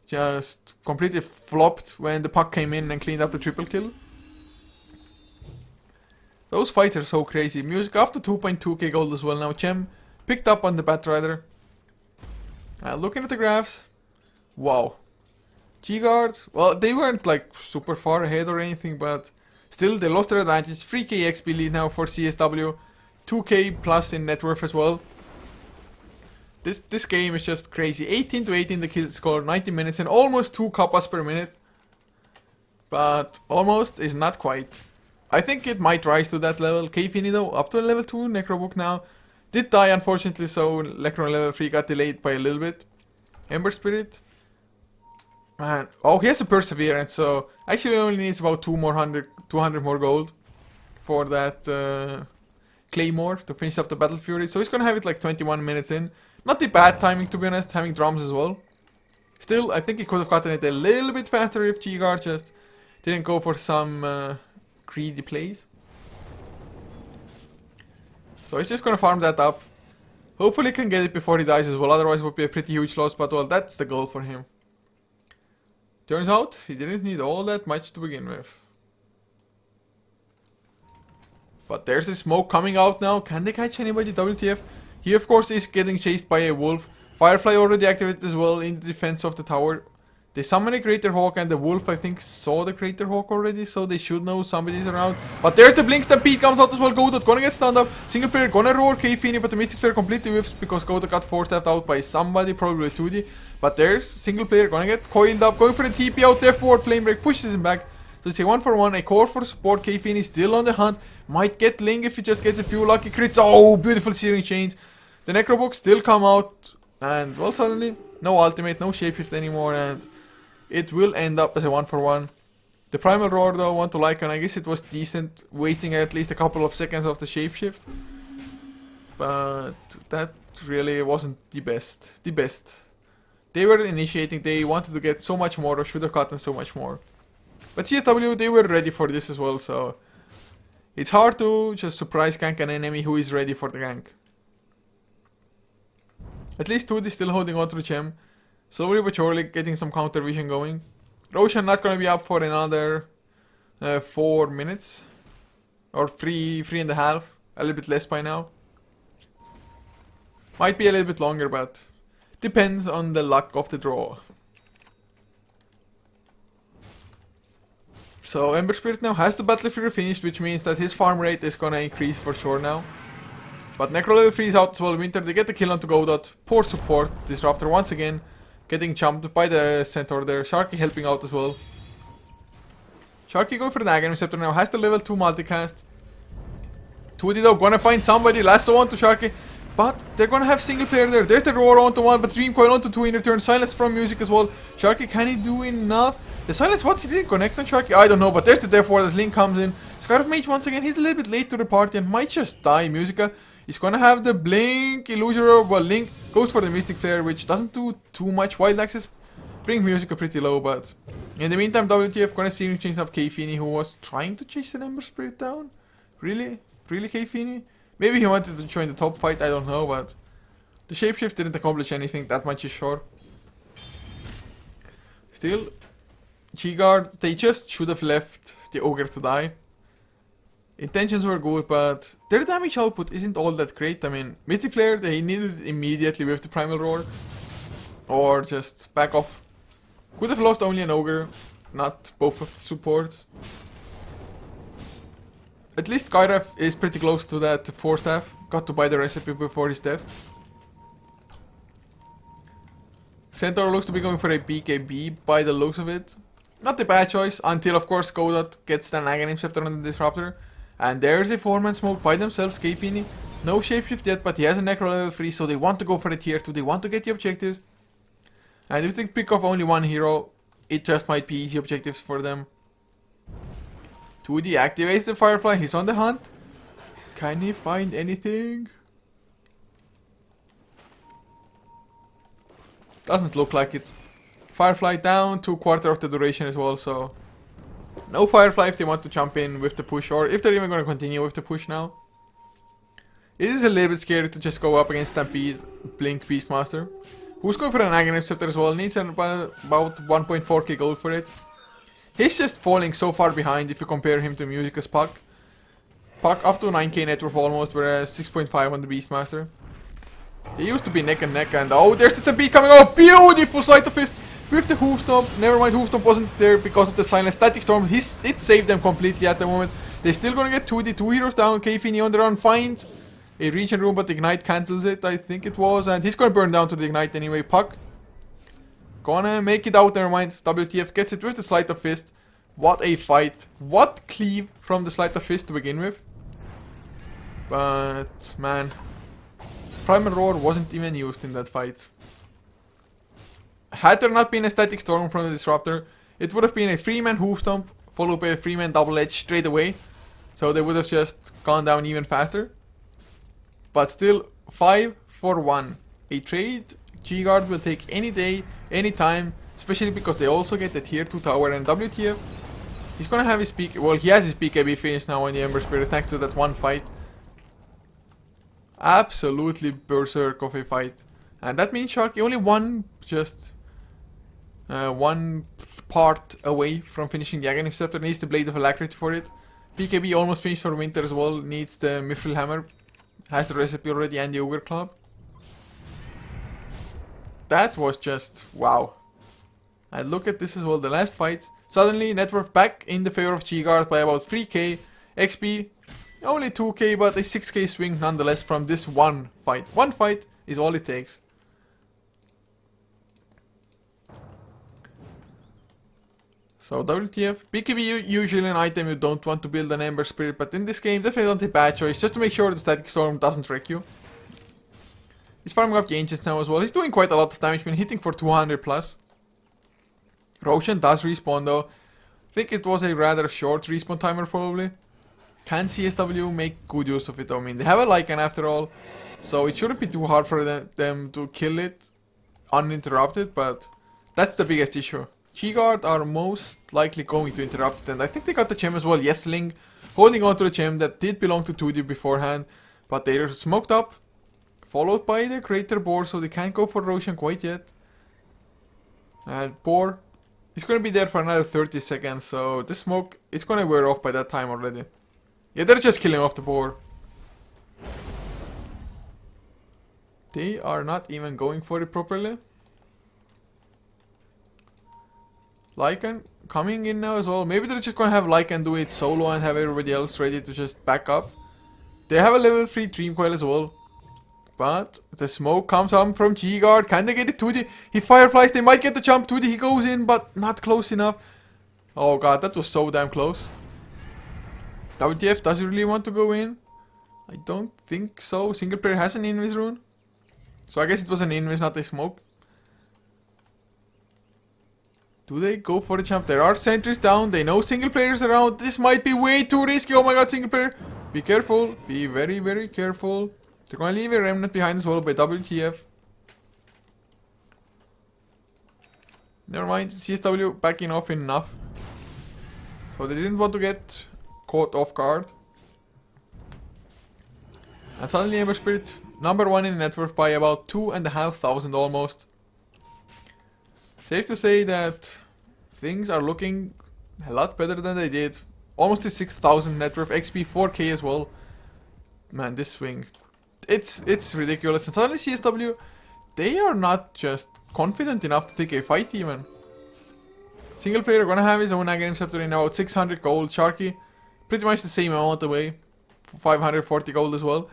Just completely flopped when the puck came in and cleaned up the triple kill. Those fights are so crazy. Music up to 2.2k gold as well now. Chem picked up on the Batrider. Looking at the graphs, wow. G-Guard, well, they weren't like super far ahead or anything, but still they lost their advantage. 3k XP lead now for CSW, 2k plus in net worth as well. This game is just crazy. 18 to 18 the kill score, 90 minutes and almost 2 kappas per minute. But almost is not quite. I think it might rise to that level. K-Fini though, up to level 2 Necrobook now. Did die unfortunately, so Electron level 3 got delayed by a little bit. Ember Spirit. Man, oh, he has a Perseverance, so actually only needs about 200 more gold for that Claymore to finish up the Battle Fury. So he's gonna have it like 21 minutes in. Not the bad timing to be honest, having drums as well. Still, I think he could have gotten it a little bit faster if G-Guard just didn't go for some greedy plays. So he's just gonna farm that up. Hopefully he can get it before he dies as well, otherwise it would be a pretty huge loss, but well, that's the goal for him. Turns out, he didn't need all that much to begin with. But there's a smoke coming out now. Can they catch anybody? WTF. He of course is getting chased by a wolf. Firefly already activated as well in the defense of the tower. They summon a Greater Hawk and the wolf I think saw the Greater Hawk already, so they should know somebody's around. But there's the Blink Stampede comes out as well. Godot gonna get stunned up. Single player gonna roar K-Fini, but the Mystic Flare completely whiffs because Godot got 4-stepped out by somebody, probably 2D. But there's single player gonna get coiled up, going for the TP out there forward. Flame Break pushes him back. So it's a 1-for-1, a core for support. K-Fini still on the hunt. Might get Ling if he just gets a few lucky crits. Oh, beautiful Searing Chains. The Necrobook still come out. And well, suddenly, no ultimate, no shapeshift anymore. And it will end up as a 1-for-1. The Primal Roar though, want to like, and I guess it was decent, wasting at least a couple of seconds of the shapeshift. But that really wasn't the best. They were initiating, they wanted to get so much more, or should have gotten so much more. But CSW, they were ready for this as well, so it's hard to just surprise gank an enemy who is ready for the gank. At least 2D is still holding on to the gem. Slowly but surely getting some counter vision going. Roshan not gonna be up for another 4 minutes. Or 3.5. A little bit less by now. Might be a little bit longer, but depends on the luck of the draw. So Ember Spirit now has the Battle Fury finished, which means that his farm rate is gonna increase for sure now. But Necro level 3 is out as well. Winter, they get the kill onto Godot. Poor support. Disruptor once again getting jumped by the Centaur there. Sharky helping out as well. Sharky going for the Aghanim Scepter now. Has the level 2 multicast. 2D though gonna find somebody. Lasso onto Sharky. But they're gonna have single player there. There's the Roar onto 1, but Dream Coil onto 2 in return. Silence from Music as well. Sharky, can he do enough? The Silence, what? He didn't connect on Sharky? I don't know, but there's the Death Ward as Link comes in. Scarf Mage once again. He's a little bit late to the party and might just die. Musica is gonna have the Blink, Illusion Orb, well, Link goes for the Mystic Flare, which doesn't do too much. Wild Axes bring Musica pretty low, but in the meantime, WTF gonna see him change up K-Fini, who was trying to chase an Ember Spirit down. Really? Really, K-Fini? Maybe he wanted to join the top fight, I don't know, but the shapeshift didn't accomplish anything, that much is sure. Still, G-Guard, they just should have left the Ogre to die. Intentions were good, but their damage output isn't all that great. I mean, Mystic Flare, they needed it immediately with the Primal Roar. Or just back off. Could have lost only an Ogre, not both of the supports. At least Kyref is pretty close to that 4-staff. Got to buy the recipe before his death. Centaur looks to be going for a BKB by the looks of it. Not a bad choice, until of course Godot gets an Aghanim Scepter on the Disruptor. And there's a 4-man smoke by themselves, Kfini. No shapeshift yet, but he has a Necro level 3, so they want to go for the tier 2, they want to get the objectives. And if they pick off only one hero, it just might be easy objectives for them. 2D activates the Firefly, he's on the hunt. Can he find anything? Doesn't look like it. Firefly down to quarter of the duration as well, so no Firefly if they want to jump in with the push, or if they're even going to continue with the push now. It is a little bit scary to just go up against Stampede, Blink, Beastmaster. Who's going for an Aghanim Scepter as well, needs about 1.4k gold for it. He's just falling so far behind if you compare him to Musica's Puck. Puck up to 9k net worth almost, whereas 6.5 on the Beastmaster. They used to be neck and neck, and oh, there's the Stampede coming out. Beautiful Sleight of Fist with the Hoof Stomp. Never mind, Hoof Stomp wasn't there because of the silent Static Storm. It saved them completely at the moment. They're still gonna get 2D, 2 heroes down. Kfini on the run finds a Regen Room, but Ignite cancels it, I think it was. And he's gonna burn down to the Ignite anyway. Puck gonna make it out, never mind. WTF gets it with the Sleight of Fist. What a fight. What cleave from the Sleight of Fist to begin with. But, man, Primal Roar wasn't even used in that fight. Had there not been a Static Storm from the Disruptor, it would have been a 3-man Hoof Stomp, followed by a 3-man Double Edge straight away. So they would have just gone down even faster. But still, 5 for 1. A trade G-Guard will take any day, any time, especially because they also get the tier 2 tower. And WTF, he's gonna have his peak, well, he has his BKB finished now on the Ember Spirit thanks to that one fight. Absolutely berserk of a fight. And that means Sharky only one part away from finishing the Aghanim Scepter. Needs the Blade of Alacrity for it. BKB almost finished for Winter as well. Needs the Mithril Hammer. Has the recipe already and the Ogre Club. That was just wow. And look at this as well, the last fight. Suddenly net worth back in the favor of G-Guard by about 3k. XP only 2k, but a 6k swing nonetheless from this one fight. One fight is all it takes. So WTF, BKB usually an item you don't want to build an Ember Spirit, but in this game definitely not a bad choice, just to make sure the Static Storm doesn't wreck you. He's farming up the Ancients now as well, he's doing quite a lot of damage, been hitting for 200 plus. Roshan does respawn though, I think it was a rather short respawn timer probably. Can CSW make good use of it? I mean, they have a Lycan after all, so it shouldn't be too hard for them to kill it uninterrupted, but that's the biggest issue. G-Guard are most likely going to interrupt it, and I think they got the gem as well. Yes, Ling holding on to the gem that did belong to 2D beforehand, but they're smoked up, followed by the Crater Boar, so they can't go for Roshan quite yet. And Boar is going to be there for another 30 seconds, so this smoke is going to wear off by that time already. Yeah, they're just killing off the Boar. They are not even going for it properly. Lycan coming in now as well. Maybe they're just gonna have Lycan do it solo and have everybody else ready to just back up. They have a level 3 Dream Coil as well. But the smoke comes on from G-Guard. Can they get it 2D? He Fireflies, they might get the jump 2D. He goes in, but not close enough. Oh god, that was so damn close. WTF, does he really want to go in? I don't think so. Single player has an Invis rune. So I guess it was an Invis, not a smoke. Do they go for the jump? There are sentries down. They know single players around. This might be way too risky. Oh my god, single player. Be careful. Be very, very careful. They're going to leave a remnant behind as well by WTF. Never mind. CSW backing off enough. So they didn't want to get caught off guard. And suddenly Ember Spirit number 1 in net worth by about 2,500 almost. Safe to say that things are looking a lot better than they did almost his 6,000 net worth, XP, 4k as well. Man, this swing, it's ridiculous. And suddenly CSW, they are not just confident enough to take a fight even. Single player gonna have his own Aghanim Scepter in about 600 gold. Sharky, pretty much the same amount away, 540 gold as well.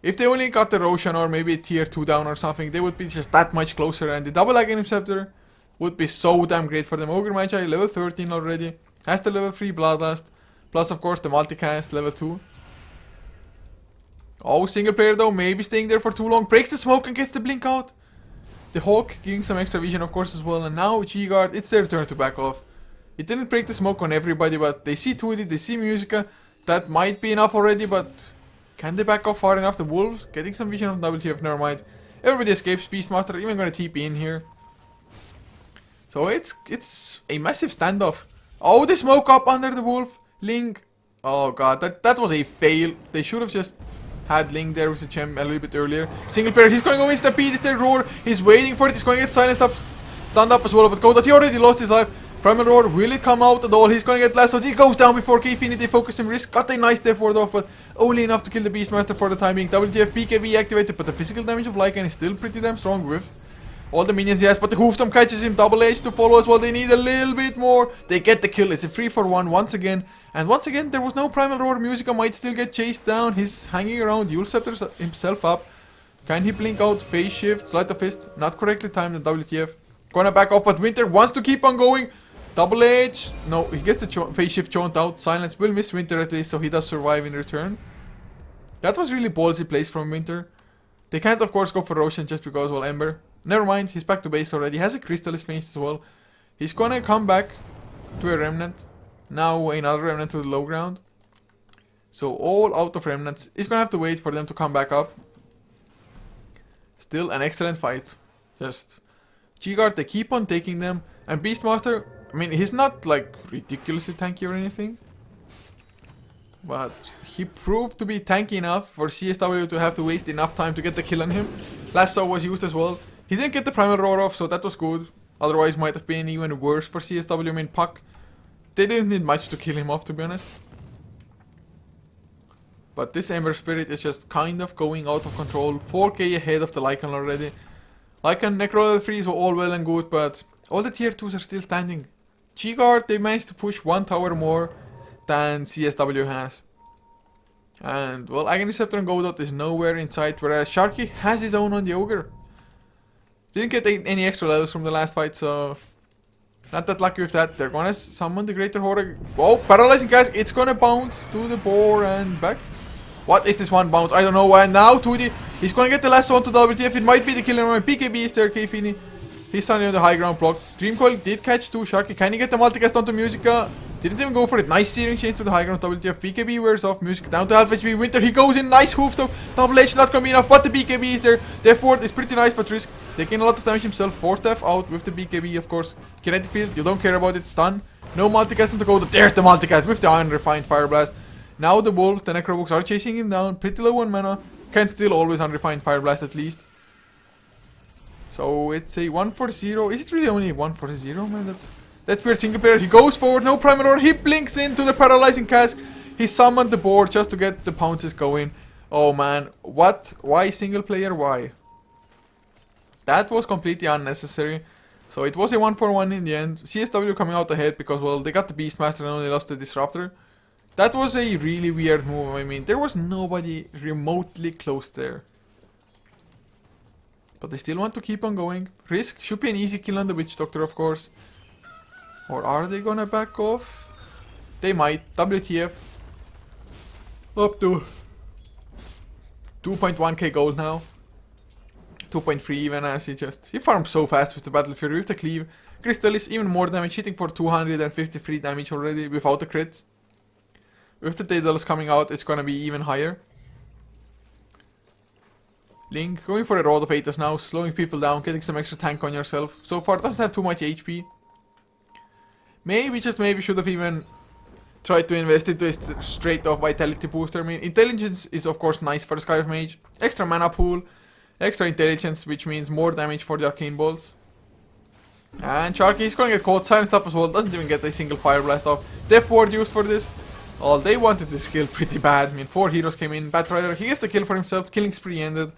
If they only got the Roshan or maybe a tier 2 down or something, they would be just that much closer, and the double Aghanim Scepter would be so damn great for them. Ogre Magi, level 13 already, has the level 3 Bloodlust, plus of course the multicast, level 2. Oh, single player though, maybe staying there for too long, breaks the smoke and gets the blink out. The Hawk giving some extra vision of course as well, and now G-Guard, it's their turn to back off. It didn't break the smoke on everybody, but they see 2D, they see Musica, that might be enough already, but can they back off far enough? The Wolves getting some vision of WTF, never mind. Everybody escapes, Beastmaster even gonna TP in here. So it's a massive standoff. Oh, the smoke up under the Wolf. Ling, oh god, that was a fail. They should have just had Ling there with the gem a little bit earlier. Single player, he's going to go Stampede, it's their Roar. He's waiting for it, he's going to get silenced up, stunned up as well. But Kodat, he already lost his life. Primal Roar, will it come out at all? He's going to get lassoed, he goes down before Kfini, they focus him, risk, got a nice step forward off, but only enough to kill the Beastmaster for the time being. WTF BKB activated, but the physical damage of Lycan is still pretty damn strong with all the minions he has, but the Hoofdom catches him, double H to follow as well. They need a little bit more. They get the kill, it's a 3-for-1 once again. And once again, there was no Primal Roar. Musica might still get chased down. He's hanging around, Yule Scepters himself up. Can he blink out? Phase shift, Sleight of Fist, not correctly timed in WTF. Gonna back off, but Winter wants to keep on going. Double H, no, he gets the phase shift chaunt out. Silence will miss Winter at least, so he does survive in return. That was really ballsy plays from Winter. They can't of course go for Roshan just because, well, Ember. Never mind, he's back to base already. Has a Crystal is finished as well. He's gonna come back to a Remnant. Now another Remnant to the low ground. So all out of Remnants. He's gonna have to wait for them to come back up. Still an excellent fight. Just G-Guard, they keep on taking them. And Beastmaster, I mean, he's not like ridiculously tanky or anything. But he proved to be tanky enough for CSW to have to waste enough time to get the kill on him. Lasso was used as well. He didn't get the Primal Roar off, so that was good. Otherwise might have been even worse for CSW. I mean, Puck, they didn't need much to kill him off, to be honest. But this Ember Spirit is just kind of going out of control. 4k ahead of the Lycan already. Lycan Necro level 3 is all well and good, but all the tier 2s are still standing. G-Guard, they managed to push one tower more than CSW has. And, well, Aghanim Scepter and Godot is nowhere in sight, whereas Sharky has his own on the Ogre. Didn't get any extra levels from the last fight, so not that lucky with that. They're gonna summon the Greater Horror. Oh, Paralyzing Cast, it's gonna bounce to the boar and back. What is this one bounce? I don't know why. Now 2D, he's gonna get the last one to WTF. It might be the killer moment. BKB is there, Kfini. He's standing on the high ground block. Dreamcoil did catch 2. Sharky, can he get the multicast onto Musica? Didn't even go for it. Nice searing change to the high ground. WTF. BKB wears off. Music down to half HP. Winter, he goes in. Nice hoof though. Double H not gonna be enough, but the BKB is there. Death Ward is pretty nice, but Risk taking a lot of damage himself. Force Death out with the BKB, of course. Kinetic Field, you don't care about it. Stun. No multicast on the go. There's the multicast with the Iron Refined Fire Blast. Now the Wolves, the Necrobooks are chasing him down. Pretty low on mana. Can still always Unrefined Fire Blast at least. So it's a 1-for-0. Is it really only 1-for-0, man? That's weird. Single player. He goes forward. No Primal Roar. He blinks into the Paralyzing Cask. He summoned the board just to get the pounces going. Oh man. What? Why single player? Why? That was completely unnecessary. So it was a 1-for-1 in the end. CSW coming out ahead because, well, they got the Beastmaster and only lost the Disruptor. That was a really weird move. I mean, there was nobody remotely close there. But they still want to keep on going. Risk should be an easy kill on the Witch Doctor, of course. Or are they gonna back off? They might. WTF. Up to 2.1k gold now. 2.3 even, as he farms so fast with the Battle Fury, with the Cleave. Crystal is even more damage, hitting for 253 damage already without the crits. With the Daedalus coming out, it's gonna be even higher. Link going for a Rod of Aethys now, slowing people down, getting some extra tank on yourself. So far doesn't have too much HP. Maybe, just maybe, should have even tried to invest into a straight off vitality booster. I mean, intelligence is of course nice for the Sky of Mage. Extra mana pool, extra intelligence, which means more damage for the Arcane Bolts. And Sharky is gonna get caught, silenced up as well, doesn't even get a single Fire Blast off. Death Ward used for this. Oh, they wanted this kill pretty bad. I mean, 4 heroes came in. Batrider, he gets the kill for himself. Killing spree ended.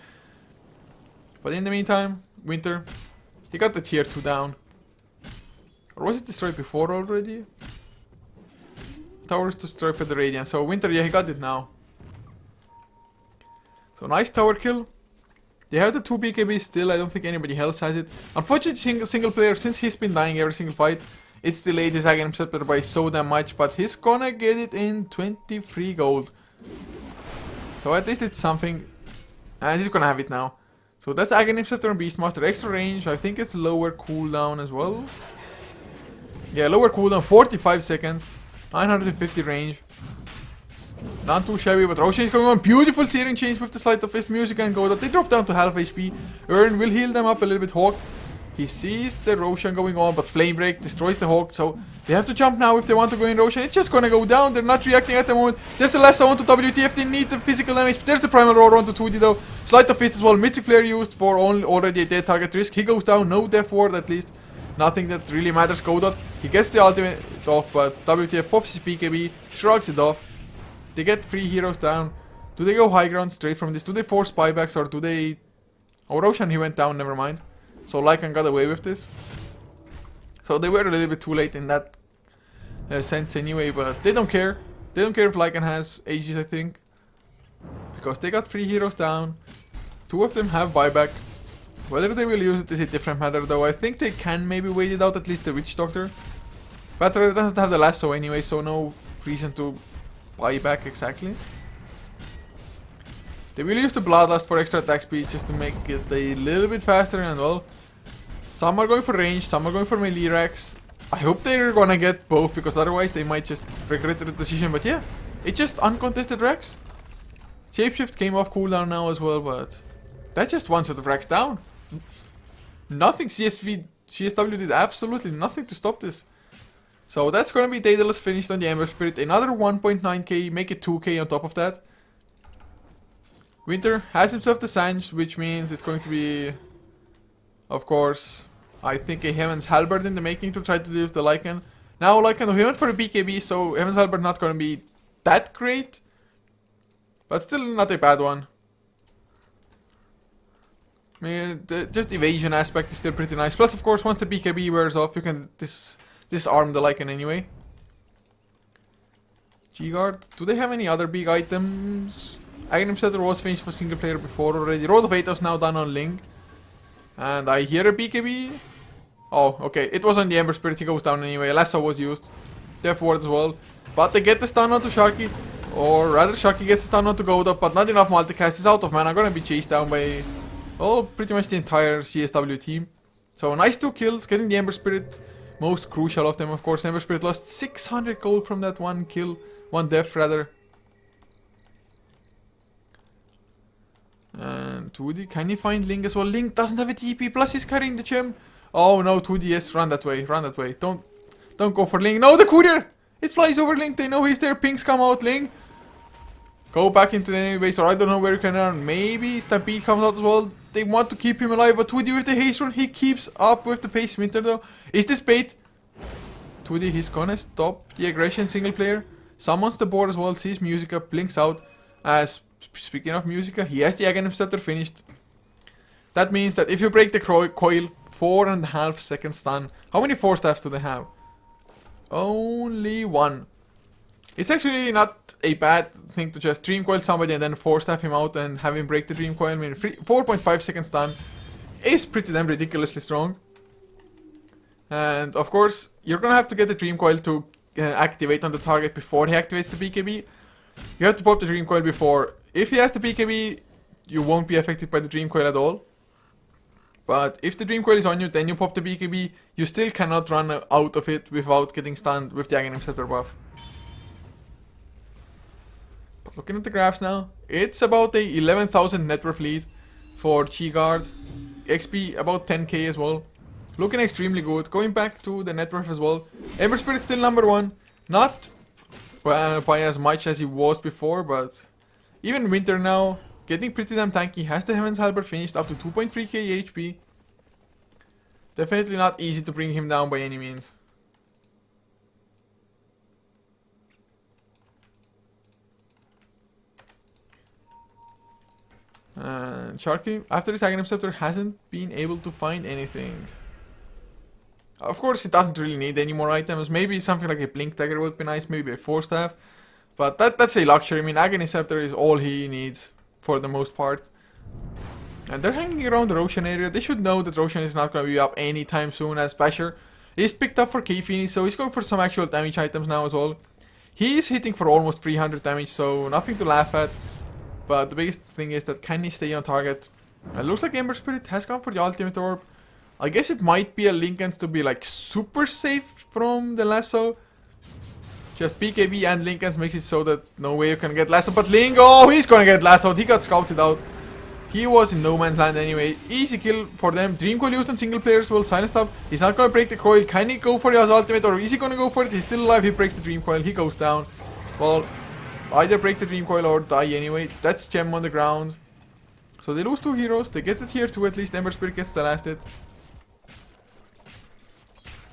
But in the meantime, Winter, he got the tier 2 down. Or was it destroyed before already? Tower is destroyed for the Radiant. So Winter, yeah, he got it now. So nice tower kill. They have the 2 BKB still. I don't think anybody else has it. Unfortunately, single player, since he's been dying every single fight, it's delayed his Aghanim Scepter by so damn much. But he's gonna get it in 23 gold. So at least it's something. And he's gonna have it now. So that's Aghanim Scepter and Beastmaster. Extra range. I think it's lower cooldown as well. Yeah, lower cooldown. 45 seconds. 950 range. Not too shabby, but Roshan is going on. Beautiful Searing Chains with the Sleight of Fist music and go that they drop down to half HP. Ern will heal them up a little bit. Hawk. He sees the Roshan going on, but Flame Break destroys the Hawk. So they have to jump now if they want to go in Roshan. It's just gonna go down. They're not reacting at the moment. There's the lasso onto WTF. They need the physical damage. There's the Primal Roar onto 2D though. Sleight of Fist as well. Mystic Flare used for already a dead target risk. He goes down. No Death Ward at least. Nothing that really matters. Godot. He gets the ultimate off, but WTF pops his BKB. Shrugs it off. They get 3 heroes down. Do they go high ground straight from this? Do they force buybacks or do they... Oh, Roshan, he went down, never mind. So Lycan got away with this. So they were a little bit too late in that sense anyway, but they don't care. They don't care if Lycan has Aegis, I think. Because they got 3 heroes down. 2 of them have buyback. Whether they will use it is a different matter though. I think they can maybe wait it out, at least the Witch Doctor. Batter doesn't have the lasso anyway, so no reason to buy back exactly. They will use the Bloodlust for extra attack speed just to make it a little bit faster and well. Some are going for range, some are going for melee racks. I hope they're gonna get both because otherwise they might just regret the decision. But yeah, it's just uncontested racks. Shapeshift came off cooldown now as well, but that's just one set of racks down. Nothing CSW did absolutely nothing to stop this. So that's gonna be Daedalus finished on the Ember Spirit. Another 1.9k, make it 2k on top of that. Winter has himself the Sange, which means it's going to be, of course, I think a Heaven's Halberd in the making to try to deal with the Lycan. Now Lycan, he went for a BKB, so Heaven's Halberd not gonna be that great. But still not a bad one. I mean, just evasion aspect is still pretty nice. Plus, of course, once the BKB wears off, you can disarm the Lycan anyway. G-Guard. Do they have any other big items? Aghanim Scepter was finished for single player before already. Road of Atos now done on Ling. And I hear a BKB. Oh, okay. It was on the Ember Spirit. He goes down anyway. Lasso was used. Death Ward as well. But they get the stun onto Sharky. Or rather, Sharky gets the stun onto Godot. But not enough multicast. He's out of mana. Gonna be chased down by, oh, pretty much the entire CSW team. So nice 2 kills. Getting the Ember Spirit. Most crucial of them, of course. Ember Spirit lost 600 gold from that one kill. One death, rather. And 2D, can he find Ling as well? Ling doesn't have a TP, plus he's carrying the gem. Oh no, 2D, yes, run that way, run that way. Don't go for Ling. No, the courier! It flies over Ling, they know he's there. Pinks come out, Ling. Go back into the enemy base, or I don't know where you can run. Maybe Stampede comes out as well. They want to keep him alive, but 2D with the haste run, he keeps up with the pace. Winter though. Is this bait? 2D, he's gonna stop the aggression single player. Summons the board as well, sees Musica, blinks out. As speaking of Musica, he has the Aghanim Scepter finished. That means that if you break the coil, 4.5 seconds stun. How many 4 staffs do they have? Only 1. It's actually not a bad thing to just Dream Coil somebody and then 4 staff him out and have him break the Dream Coil. I mean, 4.5 seconds stun is pretty damn ridiculously strong. And of course, you're gonna have to get the Dream Coil to activate on the target before he activates the BKB. You have to pop the Dream Coil before. If he has the BKB, you won't be affected by the Dream Coil at all. But if the Dream Coil is on you, then you pop the BKB. You still cannot run out of it without getting stunned with the Aghanim Scepter buff. But looking at the graphs now, it's about a 11,000 net worth lead for Chi-Guard. XP about 10k as well. Looking extremely good. Going back to the net worth as well. Ember Spirit still number 1. Not by as much as he was before, but even Winter now getting pretty damn tanky. Has the Heaven's Halberd finished up to 2.3k HP. Definitely not easy to bring him down by any means. And Sharky, after his Aghanim Scepter, hasn't been able to find anything. Of course, he doesn't really need any more items. Maybe something like a Blink Dagger would be nice, maybe a Force Staff. But that's a luxury. I mean, Aghanim Scepter is all he needs for the most part. And they're hanging around the Roshan area. They should know that Roshan is not going to be up anytime soon, as Basher is picked up for Kfini, so he's going for some actual damage items now as well. He is hitting for almost 300 damage, so nothing to laugh at. But the biggest thing is that can he stay on target? It looks like Ember Spirit has gone for the Ultimate Orb. I guess it might be a Linken's to be like super safe from the lasso. Just BKB and Linken's makes it so that no way you can get lasso. But Link, oh, he's gonna get lassoed. He got scouted out. He was in no man's land anyway. Easy kill for them. Dream Coil used on single players will silence up. He's not gonna break the coil. Can he go for his ultimate, or is he gonna go for it? He's still alive. He breaks the Dream Coil. He goes down. Well, either break the Dream Coil or die anyway. That's Gem on the ground. So they lose 2 heroes. They get the tier 2 at least. Ember Spirit gets the last hit.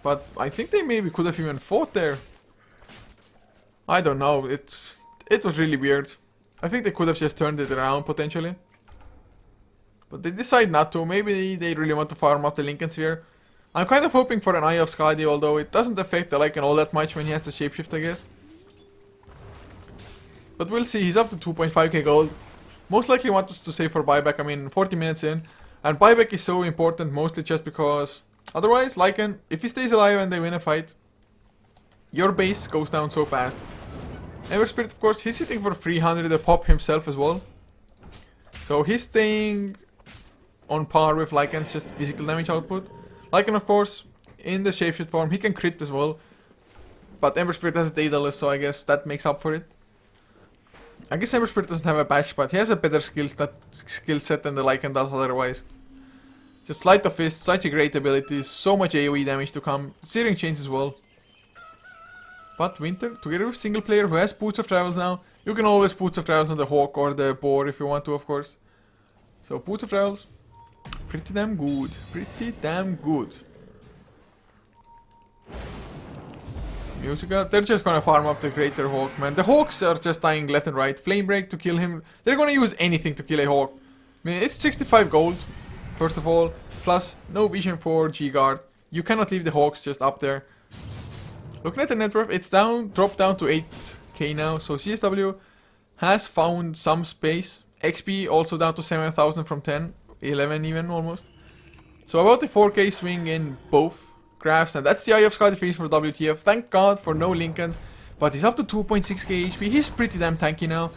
But I think they maybe could have even fought there. I don't know. It was really weird. I think they could have just turned it around potentially. But they decide not to. Maybe they really want to farm up the Linken Sphere. I'm kind of hoping for an Eye of Skadi, although it doesn't affect the Lycan all that much when he has the Shapeshift, I guess. But we'll see. He's up to 2.5k gold. Most likely want us to save for buyback. I mean, 40 minutes in. And buyback is so important, mostly just because... Otherwise, Lycan, if he stays alive and they win a fight, your base goes down so fast. Ember Spirit, of course, he's hitting for 300 a pop himself as well. So he's staying on par with Lycan's just physical damage output. Lycan, of course, in the Shapeshift form, he can crit as well. But Ember Spirit has a Daedalus, so I guess that makes up for it. I guess Ember Spirit doesn't have a patch, but he has a better skill set than the Lycan does otherwise. Just Sleight of Fist, such a great ability, so much AoE damage to come. Searing Chains as well. But Winter, together with single player who has Boots of Travels now, you can always Boots of Travels on the Hawk or the Boar if you want to, of course. So Boots of Travels, pretty damn good. Pretty damn good. Musica, they're just gonna farm up the Greater Hawk, man. The Hawks are just dying left and right. Flame Break to kill him. They're gonna use anything to kill a Hawk. I mean, it's 65 gold, first of all. Plus, no vision for G-Guard. You cannot leave the Hawks just up there. Looking at the net worth, it's dropped down to 8k now. So CSW has found some space. XP also down to 7,000 from 10. 11 even almost. So about the 4k swing in both graphs. And that's the Eye of Skadi finish for WTF. Thank God for no Linken's. But he's up to 2.6k HP. He's pretty damn tanky now.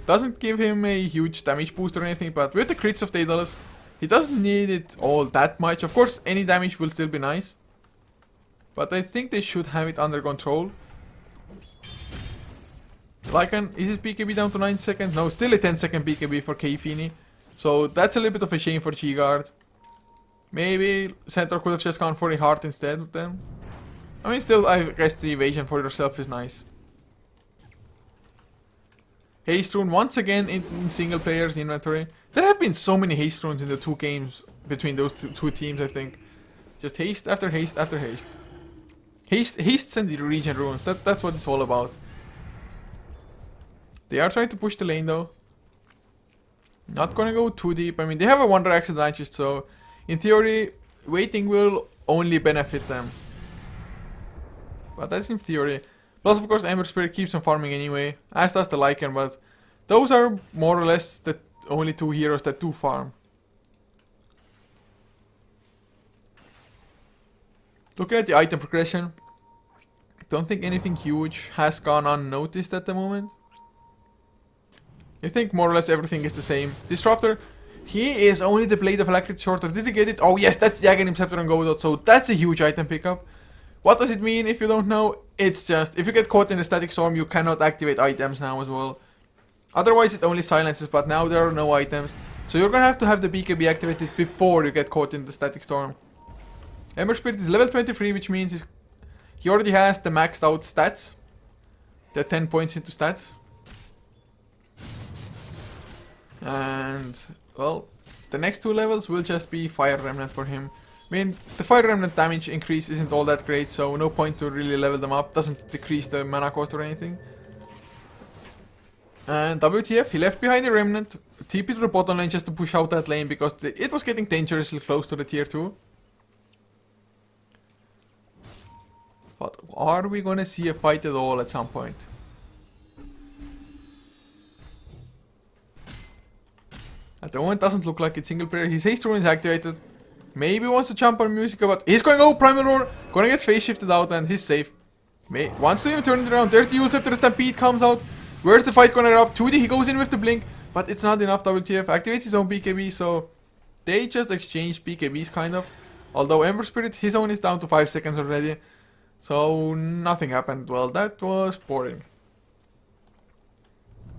Doesn't give him a huge damage boost or anything. But with the crits of Daedalus, he doesn't need it all that much. Of course, any damage will still be nice. But I think they should have it under control. Lycan, is his BKB down to 9 seconds? No, still a 10-second BKB for Kfini. So that's a little bit of a shame for G-Guard. Maybe Centaur could have just gone for a heart instead of them. I mean, still, I guess the evasion for yourself is nice. Haste Rune once again in single players inventory. There have been so many Haste Runes in the 2 games between those two teams, I think. Just haste after haste after haste. Hastes and the regen runes, that's what it's all about. They are trying to push the lane though. Not gonna go too deep. I mean, they have a Wonder Axe advantage, so in theory, waiting will only benefit them. But that's in theory. Plus, of course, Ember Spirit keeps on farming anyway, as does the Lycan, but those are more or less the only 2 heroes that do farm. Looking at the item progression, don't think anything huge has gone unnoticed at the moment. I think more or less everything is the same. Disruptor, he is only the Blade of Alacrity shorter. Did he get it? Oh yes, that's the Aghanim Scepter on Godot, so that's a huge item pickup. What does it mean if you don't know? It's just, if you get caught in a Static Storm, you cannot activate items now as well. Otherwise it only silences, but now there are no items. So you're gonna have the BKB activated before you get caught in the Static Storm. Ember Spirit is level 23, which means he already has the maxed out stats. They're 10 points into stats. And, well, the next 2 levels will just be Fire Remnant for him. I mean, the Fire Remnant damage increase isn't all that great, so no point to really level them up. Doesn't decrease the mana cost or anything. And WTF, he left behind the Remnant, TP to the bottom lane just to push out that lane because it was getting dangerously close to the tier 2. But are we gonna see a fight at all at some point? At the moment, doesn't look like it's single player. His haste rune is activated. Maybe wants to jump on music, but he's gonna go Primal Roar. Gonna get phase shifted out and he's safe. Wants to even turn it around. There's the use after the Stampede comes out. Where's the fight gonna erupt? 2D, he goes in with the blink, but it's not enough. WTF activates his own BKB, so they just exchanged BKBs kind of. Although Ember Spirit, his own is down to 5 seconds already. So nothing happened. Well, that was boring.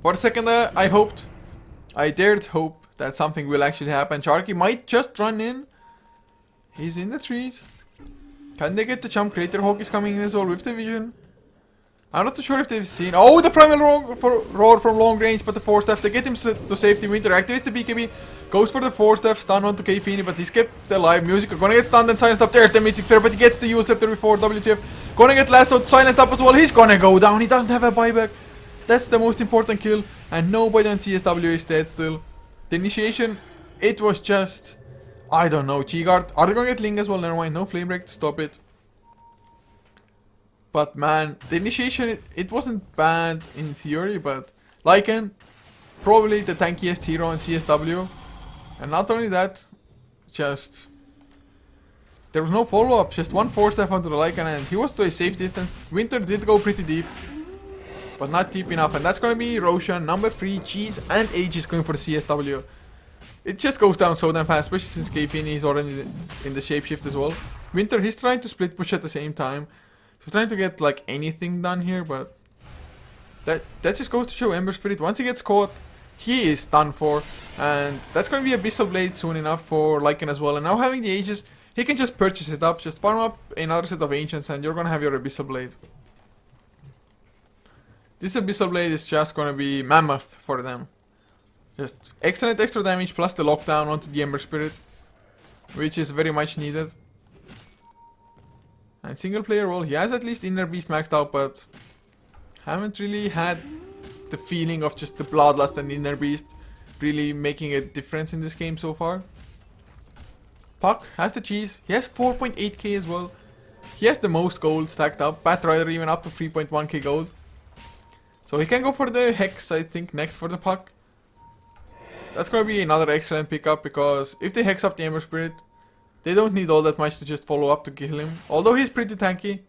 For a second I dared hope that something will actually happen. Sharky might just run in. He's in the trees. Can they get the jump? Crater Hawk is coming in as well with the vision. I'm not too sure if they've seen. Oh, the Primal Roar from long range, but the 4-staff. They get him to safety. Winter activates the BKB. Goes for the 4-staff. Stun onto Kfini, but he's kept alive. Music gonna get stunned and silenced up. There's the Mystic Flare, but he gets the U Scepter before WTF. Gonna get lassoed, silenced up as well. He's gonna go down. He doesn't have a buyback. That's the most important kill. And nobody on CSW is dead still. The initiation, it was just... I don't know. G-Guard. Are they gonna get Ling as well? Never mind. No Flame Break to stop it. But man, the initiation, it wasn't bad in theory, but Lycan, probably the tankiest hero in CSW. And not only that, just... there was no follow-up, just one 4-staff onto the Lycan and he was to a safe distance. Winter did go pretty deep, but not deep enough. And that's gonna be Roshan, number 3, Cheese and Aegis going for the CSW. It just goes down so damn fast, especially since Kfini is already in the shapeshift as well. Winter, he's trying to split push at the same time. So trying to get like anything done here, but that just goes to show Ember Spirit. Once he gets caught, he is done for. And that's going to be Abyssal Blade soon enough for Lycan as well. And now having the Aegis, he can just purchase it up, just farm up another set of Ancients and you're going to have your Abyssal Blade. This Abyssal Blade is just going to be mammoth for them. Just excellent extra damage plus the lockdown onto the Ember Spirit, which is very much needed. And single player, well, he has at least Inner Beast maxed out, but haven't really had the feeling of just the Bloodlust and Inner Beast really making a difference in this game so far. Puck has the cheese. He has 4.8k as well. He has the most gold stacked up. Batrider even up to 3.1k gold. So he can go for the Hex, I think, next for the Puck. That's going to be another excellent pickup because if they Hex up the Ember Spirit, they don't need all that much to just follow up to kill him. Although he's pretty tanky,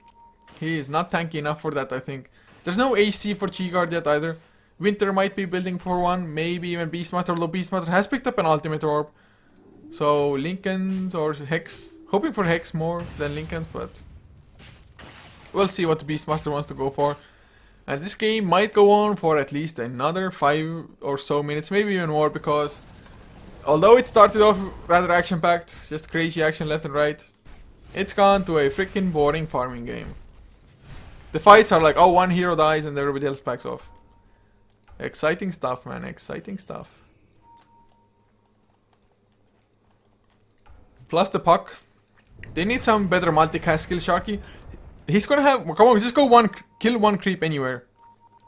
he is not tanky enough for that, I think. There's no AC for G-Guard yet either. Winter might be building for one, maybe even Beastmaster, although Beastmaster has picked up an Ultimate Orb. So Linken's or Hex, hoping for Hex more than Linken's, but we'll see what the Beastmaster wants to go for. And this game might go on for at least another 5 or so minutes, maybe even more, because although it started off rather action-packed, just crazy action left and right, it's gone to a freaking boring farming game. The fights are like, oh, one hero dies and everybody else backs off. Exciting stuff, man, exciting stuff. Plus the Puck. They need some better multicast skill, Sharky. He's gonna have, come on, just go kill one creep anywhere.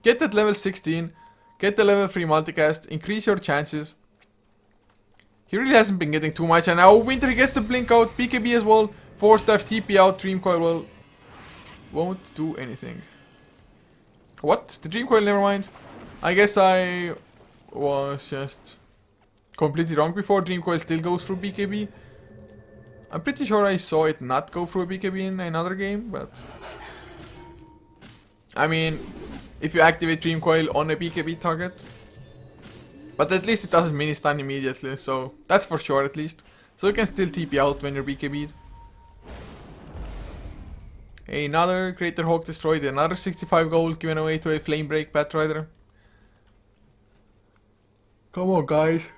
Get that level 16, get the level 3 multicast, increase your chances. He really hasn't been getting too much, and now Winter gets the blink out, BKB as well, 4-staff, TP out, Dream Coil, well, won't do anything. What? The Dream Coil, never mind. I guess I was just completely wrong before. Dream Coil still goes through BKB. I'm pretty sure I saw it not go through a BKB in another game, but I mean, if you activate Dream Coil on a BKB target. But at least it doesn't mini stun immediately, so that's for sure at least. So you can still TP out when you're BKB'd. Another Crater Hawk destroyed, another 65 gold given away to a Flame Break Batrider. Come on, guys.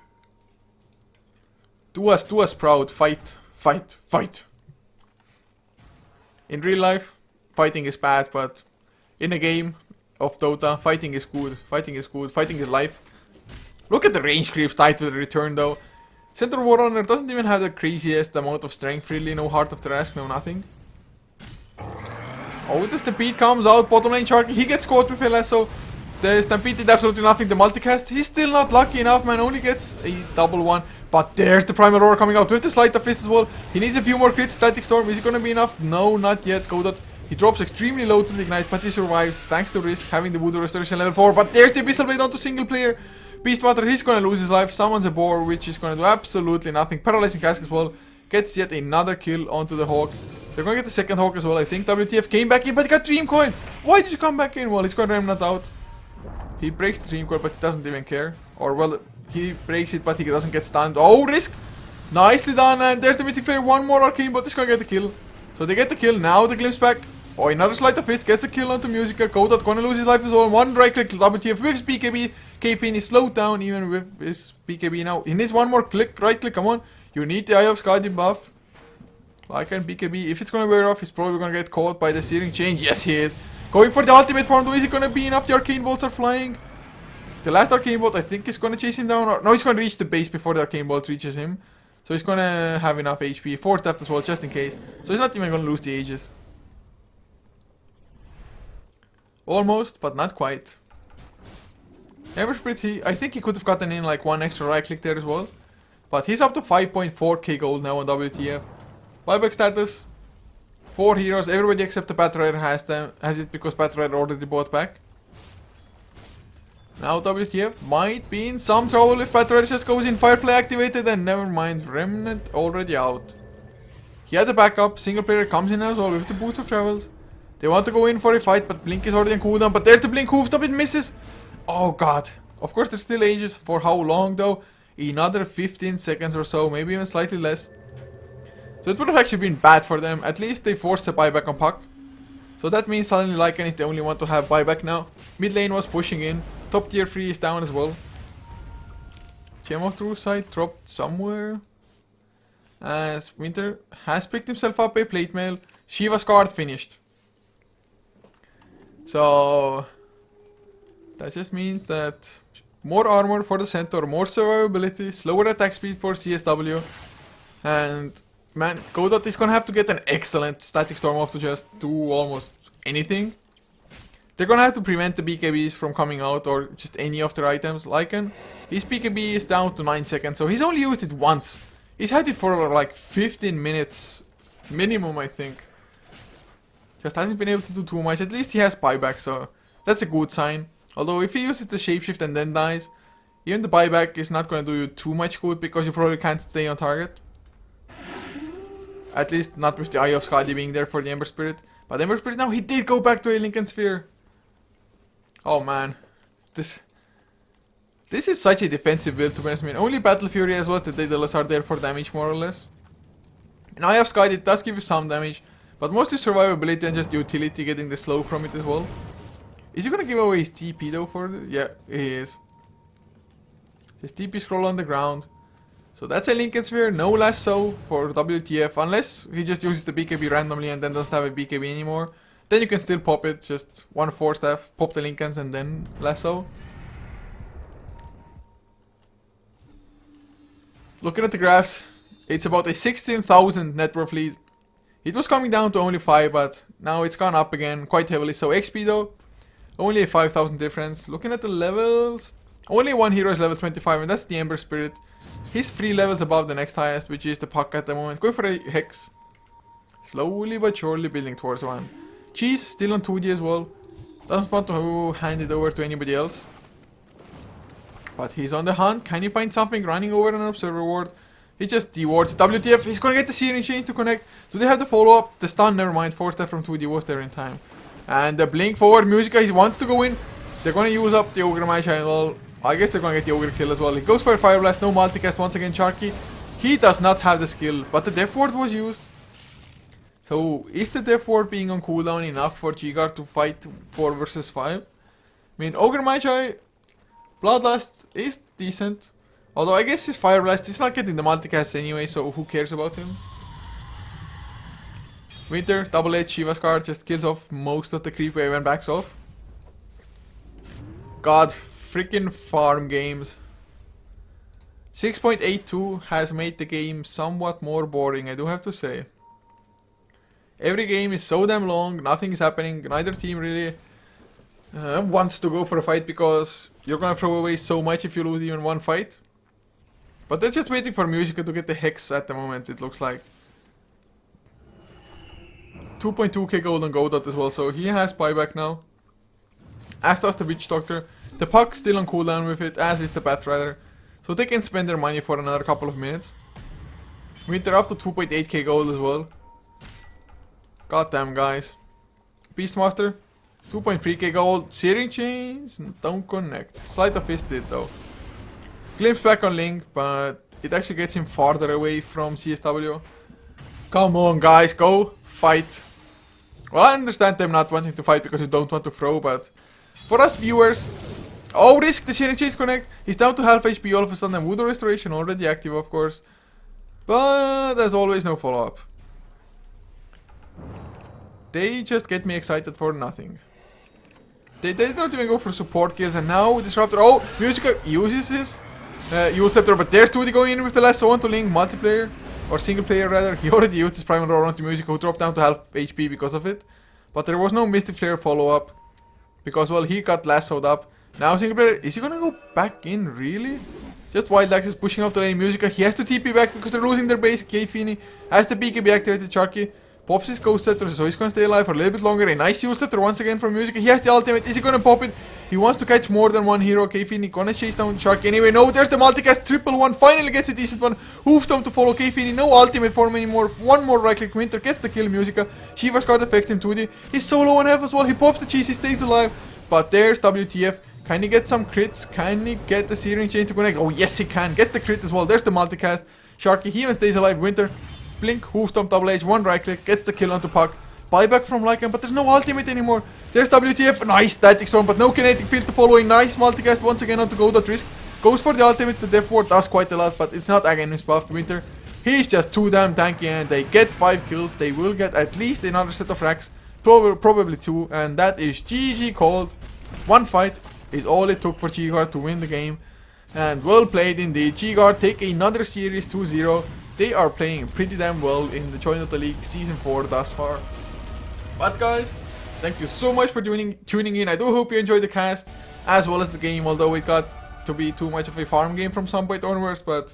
Do us proud. Fight. Fight. Fight. In real life, fighting is bad, but in a game of Dota, fighting is good. Fighting is good. Fighting is life. Look at the range creeps tied to the return though. Center Warrunner doesn't even have the craziest amount of strength really. No Heart of Trash, no nothing. Oh, the Stampede comes out. Bottom lane Sharky. He gets caught with a lasso. The Stampede did absolutely nothing. The multicast, he's still not lucky enough, man. Only gets a double one. But there's the Primal Roar coming out with the Sleight of Fist as well. He needs a few more crits. Static Storm, is it gonna be enough? No, not yet. Godot, he drops extremely low to the Ignite, but he survives thanks to Risk having the Voodoo Restoration level 4. But there's the Abyssal Blade onto single player. Beastmaster, he's gonna lose his life. Summons a boar, which is gonna do absolutely nothing. Paralyzing Cask as well. Gets yet another kill onto the Hawk. They're gonna get the second Hawk as well, I think. WTF came back in, but he got Dream Coil. Why did you come back in? Well, he's got Remnant out. He breaks the Dream Coil, but he doesn't even care. Or, well, he breaks it, but he doesn't get stunned. Oh, Risk! Nicely done, and there's the Mythic Player. One more Arcane Bot is gonna get the kill. So they get the kill. Now the Glimpse back. Oh, another Sleight of Fist gets the kill onto Musica. Godot gonna lose his life as well. One right click, WTF with his BKB. KP is slowed down even with his BKB now. He needs one more click, right click, come on. You need the Eye of Skadi buff. Lycan BKB, if it's gonna wear off, he's probably gonna get caught by the Searing Chain. Yes, he is. Going for the ultimate form, though. Is it gonna be enough? The Arcane Bolts are flying. The last Arcane Bolt, I think, is gonna chase him down. Or, no, he's gonna reach the base before the Arcane Bolt reaches him. So he's gonna have enough HP. Force Theft as well, just in case. So he's not even gonna lose the Aegis. Almost, but not quite. Ember Spirit, I think he could have gotten in like one extra right click there as well. But he's up to 5.4k gold now on WTF. Buyback status. 4 heroes, everybody except the Battle Rider has it because Battle Rider already bought back. Now WTF might be in some trouble if Battle Rider just goes in Firefly activated, and never mind, Remnant already out. He had a backup, single player comes in as well with the Boots of Travels. They want to go in for a fight, but Blink is already on cooldown, but there's the Blink Hoofstop, it misses! Oh god. Of course there's still Aegis, for how long though? Another 15 seconds or so, maybe even slightly less. So it would have actually been bad for them. At least they forced a buyback on Puck. So that means suddenly Lycan is the only one to have buyback now. Mid lane was pushing in. Top tier 3 is down as well. Gem of True Sight dropped somewhere. As Winter has picked himself up a plate mail. Shiva's card finished. So that just means that more armor for the Centaur, more survivability, slower attack speed for CSW. And man, Godot is gonna have to get an excellent Static Storm off to just do almost anything. They're gonna have to prevent the BKBs from coming out, or just any of their items. Lycan, his BKB is down to 9 seconds, so he's only used it once. He's had it for like 15 minutes minimum, I think. Just hasn't been able to do too much. At least he has buyback, so that's a good sign. Although if he uses the shapeshift and then dies, even the buyback is not gonna do you too much good because you probably can't stay on target. At least not with the Eye of Skadi being there for the Ember Spirit. But Ember Spirit now, he did go back to a Lincoln Sphere. Oh man. This is such a defensive build, to be honest. I mean, only Battle Fury as well, the Daedalus are there for damage more or less. And Eye of Skadi, it does give you some damage. But mostly survivability and just utility, getting the slow from it as well. Is he gonna give away his TP though for it? Yeah, he is. His TP scroll on the ground. So that's a Lincoln Sphere, no lasso for WTF, unless he just uses the BKB randomly and then doesn't have a BKB anymore. Then you can still pop it, just one Force Staff, pop the Lincolns and then lasso. Looking at the graphs, it's about a 16,000 net worth lead. It was coming down to only 5, but now it's gone up again quite heavily. So XP though, only a 5,000 difference. Looking at the levels, only one hero is level 25, and that's the Ember Spirit. He's 3 levels above the next highest, which is the Puck at the moment. Going for a Hex. Slowly but surely building towards one. Cheese, still on 2D as well. Doesn't want to hand it over to anybody else. But he's on the hunt. Can he find something? Running over an Observer Ward. He just dewards WTF. He's gonna get the Searing Chains to connect. Do they have the follow-up? The stun, never mind. 4 step from 2D was there in time. And the blink forward. Musica, he wants to go in. They're gonna use up the Ogre Magi. Well, I guess they're gonna get the Ogre kill as well. He goes for a Fire Blast. No multicast once again. Sharky. He does not have the skill, but the Death Ward was used. So, is the Death Ward being on cooldown enough for G-Guard to fight 4 versus 5? I mean, Ogre Magi, Bloodlust is decent. Although I guess his Fire Blast is not getting the multicast anyway, so who cares about him? Winter, double H, Shiva's card just kills off most of the creep wave and backs off. God, freaking farm games. 6.82 has made the game somewhat more boring, I do have to say. Every game is so damn long, nothing is happening, neither team really wants to go for a fight because you're gonna throw away so much if you lose even one fight. But they're just waiting for Musica to get the Hex at the moment, it looks like. 2.2k gold on Godot as well, so he has buyback now. As does the Witch Doctor. The Puck still on cooldown with it, as is the Batrider. So they can spend their money for another couple of minutes. Winter up to 2.8k gold as well. Goddamn, guys. Beastmaster, 2.3k gold. Searing Chains, don't connect. Sleight of Fist did though. Glimpse back on Link, but it actually gets him farther away from CSW. Come on, guys, go fight. Well, I understand them not wanting to fight because you don't want to throw, but for us viewers... Oh, risk the Searing Chains connect. He's down to half HP all of a sudden, and Voodoo Restoration already active, of course. But there's always no follow-up. They just get me excited for nothing. They don't even go for support kills, and now Disruptor. Oh, Musica uses his Yule Scepter, but there's 2D going in with the lasso onto Link, multiplayer, or single player rather. He already used his Primal Roar onto Musica, who dropped down to half HP because of it. But there was no Mystic Flare follow-up, because, well, he got lassoed up. Now single player, is he gonna go back in, really? Just Wild Axe is pushing off the lane Musica. He has to TP back because they're losing their base. K-Fini has the BKB activated. Sharky pops his Ghost Scepter, so he's gonna stay alive for a little bit longer. A nice Yule Scepter once again from Musica. He has the ultimate. Is he gonna pop it? He wants to catch more than one hero. K-Fini gonna chase down Sharky anyway. No, there's the multicast. Triple one. Finally gets a decent one. Hoofstomp to follow K-Fini. No ultimate form anymore. One more right click. Winter gets the kill. Musica. Shiva's card affects him 2D. He's so low on health as well. He pops the cheese. He stays alive. But there's WTF. Can he get some crits? Can he get the Searing Chain to connect? Oh, yes, he can. Gets the crit as well. There's the multicast. Sharky, he even stays alive. Winter. Blink, Hoofstomp, double H, one right click. Gets the kill onto Puck. Buyback from Lycan, but there's no ultimate anymore. There's WTF. Nice static storm, but no kinetic field to follow. A nice multicast once again onto Godot. Risk. Goes for the ultimate. The Death Ward does quite a lot, but it's not against buffed Winter. He's just too damn tanky, and they get 5 kills. They will get at least another set of racks. Probably 2, and that is GG called. One fight is all it took for G-Guard to win the game. And well played indeed. G-Guard take another series 2-0. They are playing pretty damn well in the Join Dota League Season 4 thus far. But guys, thank you so much for tuning in. I do hope you enjoyed the cast as well as the game, although it got to be too much of a farm game from some point onwards. But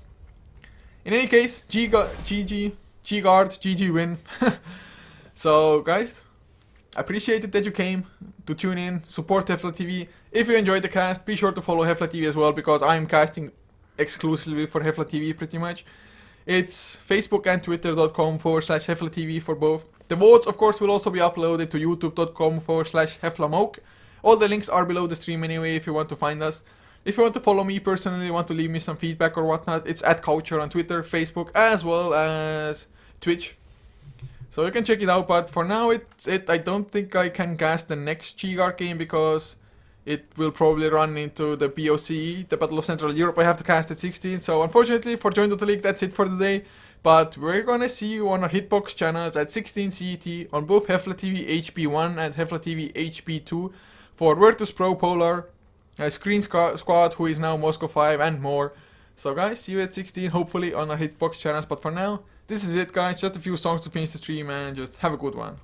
in any case, G-Guard, GG win. So guys, I appreciate it that you came to tune in, support HeflaTV. If you enjoyed the cast, be sure to follow HeflaTV as well, because I'm casting exclusively for HeflaTV pretty much. It's Facebook and Twitter.com/HeflaTV for both. The votes, of course, will also be uploaded to YouTube.com/HeflaMoke. All the links are below the stream anyway if you want to find us. If you want to follow me personally, want to leave me some feedback or whatnot, it's @Coucher on Twitter, Facebook, as well as Twitch. So you can check it out, but for now it's it. I don't think I can cast the next G-Guard game because it will probably run into the BOCE, the Battle of Central Europe. I have to cast at 16, so unfortunately for Join Dota League, that's it for the day. But we're gonna see you on our Hitbox channels at 16 CET on both HeflaTV HP1 and HeflaTV HP2 for Virtus Pro Polar, Screen Squad, who is now Moscow 5, and more. So guys, see you at 16, hopefully on our Hitbox channels. But for now, this is it guys, just a few songs to finish the stream, and just have a good one.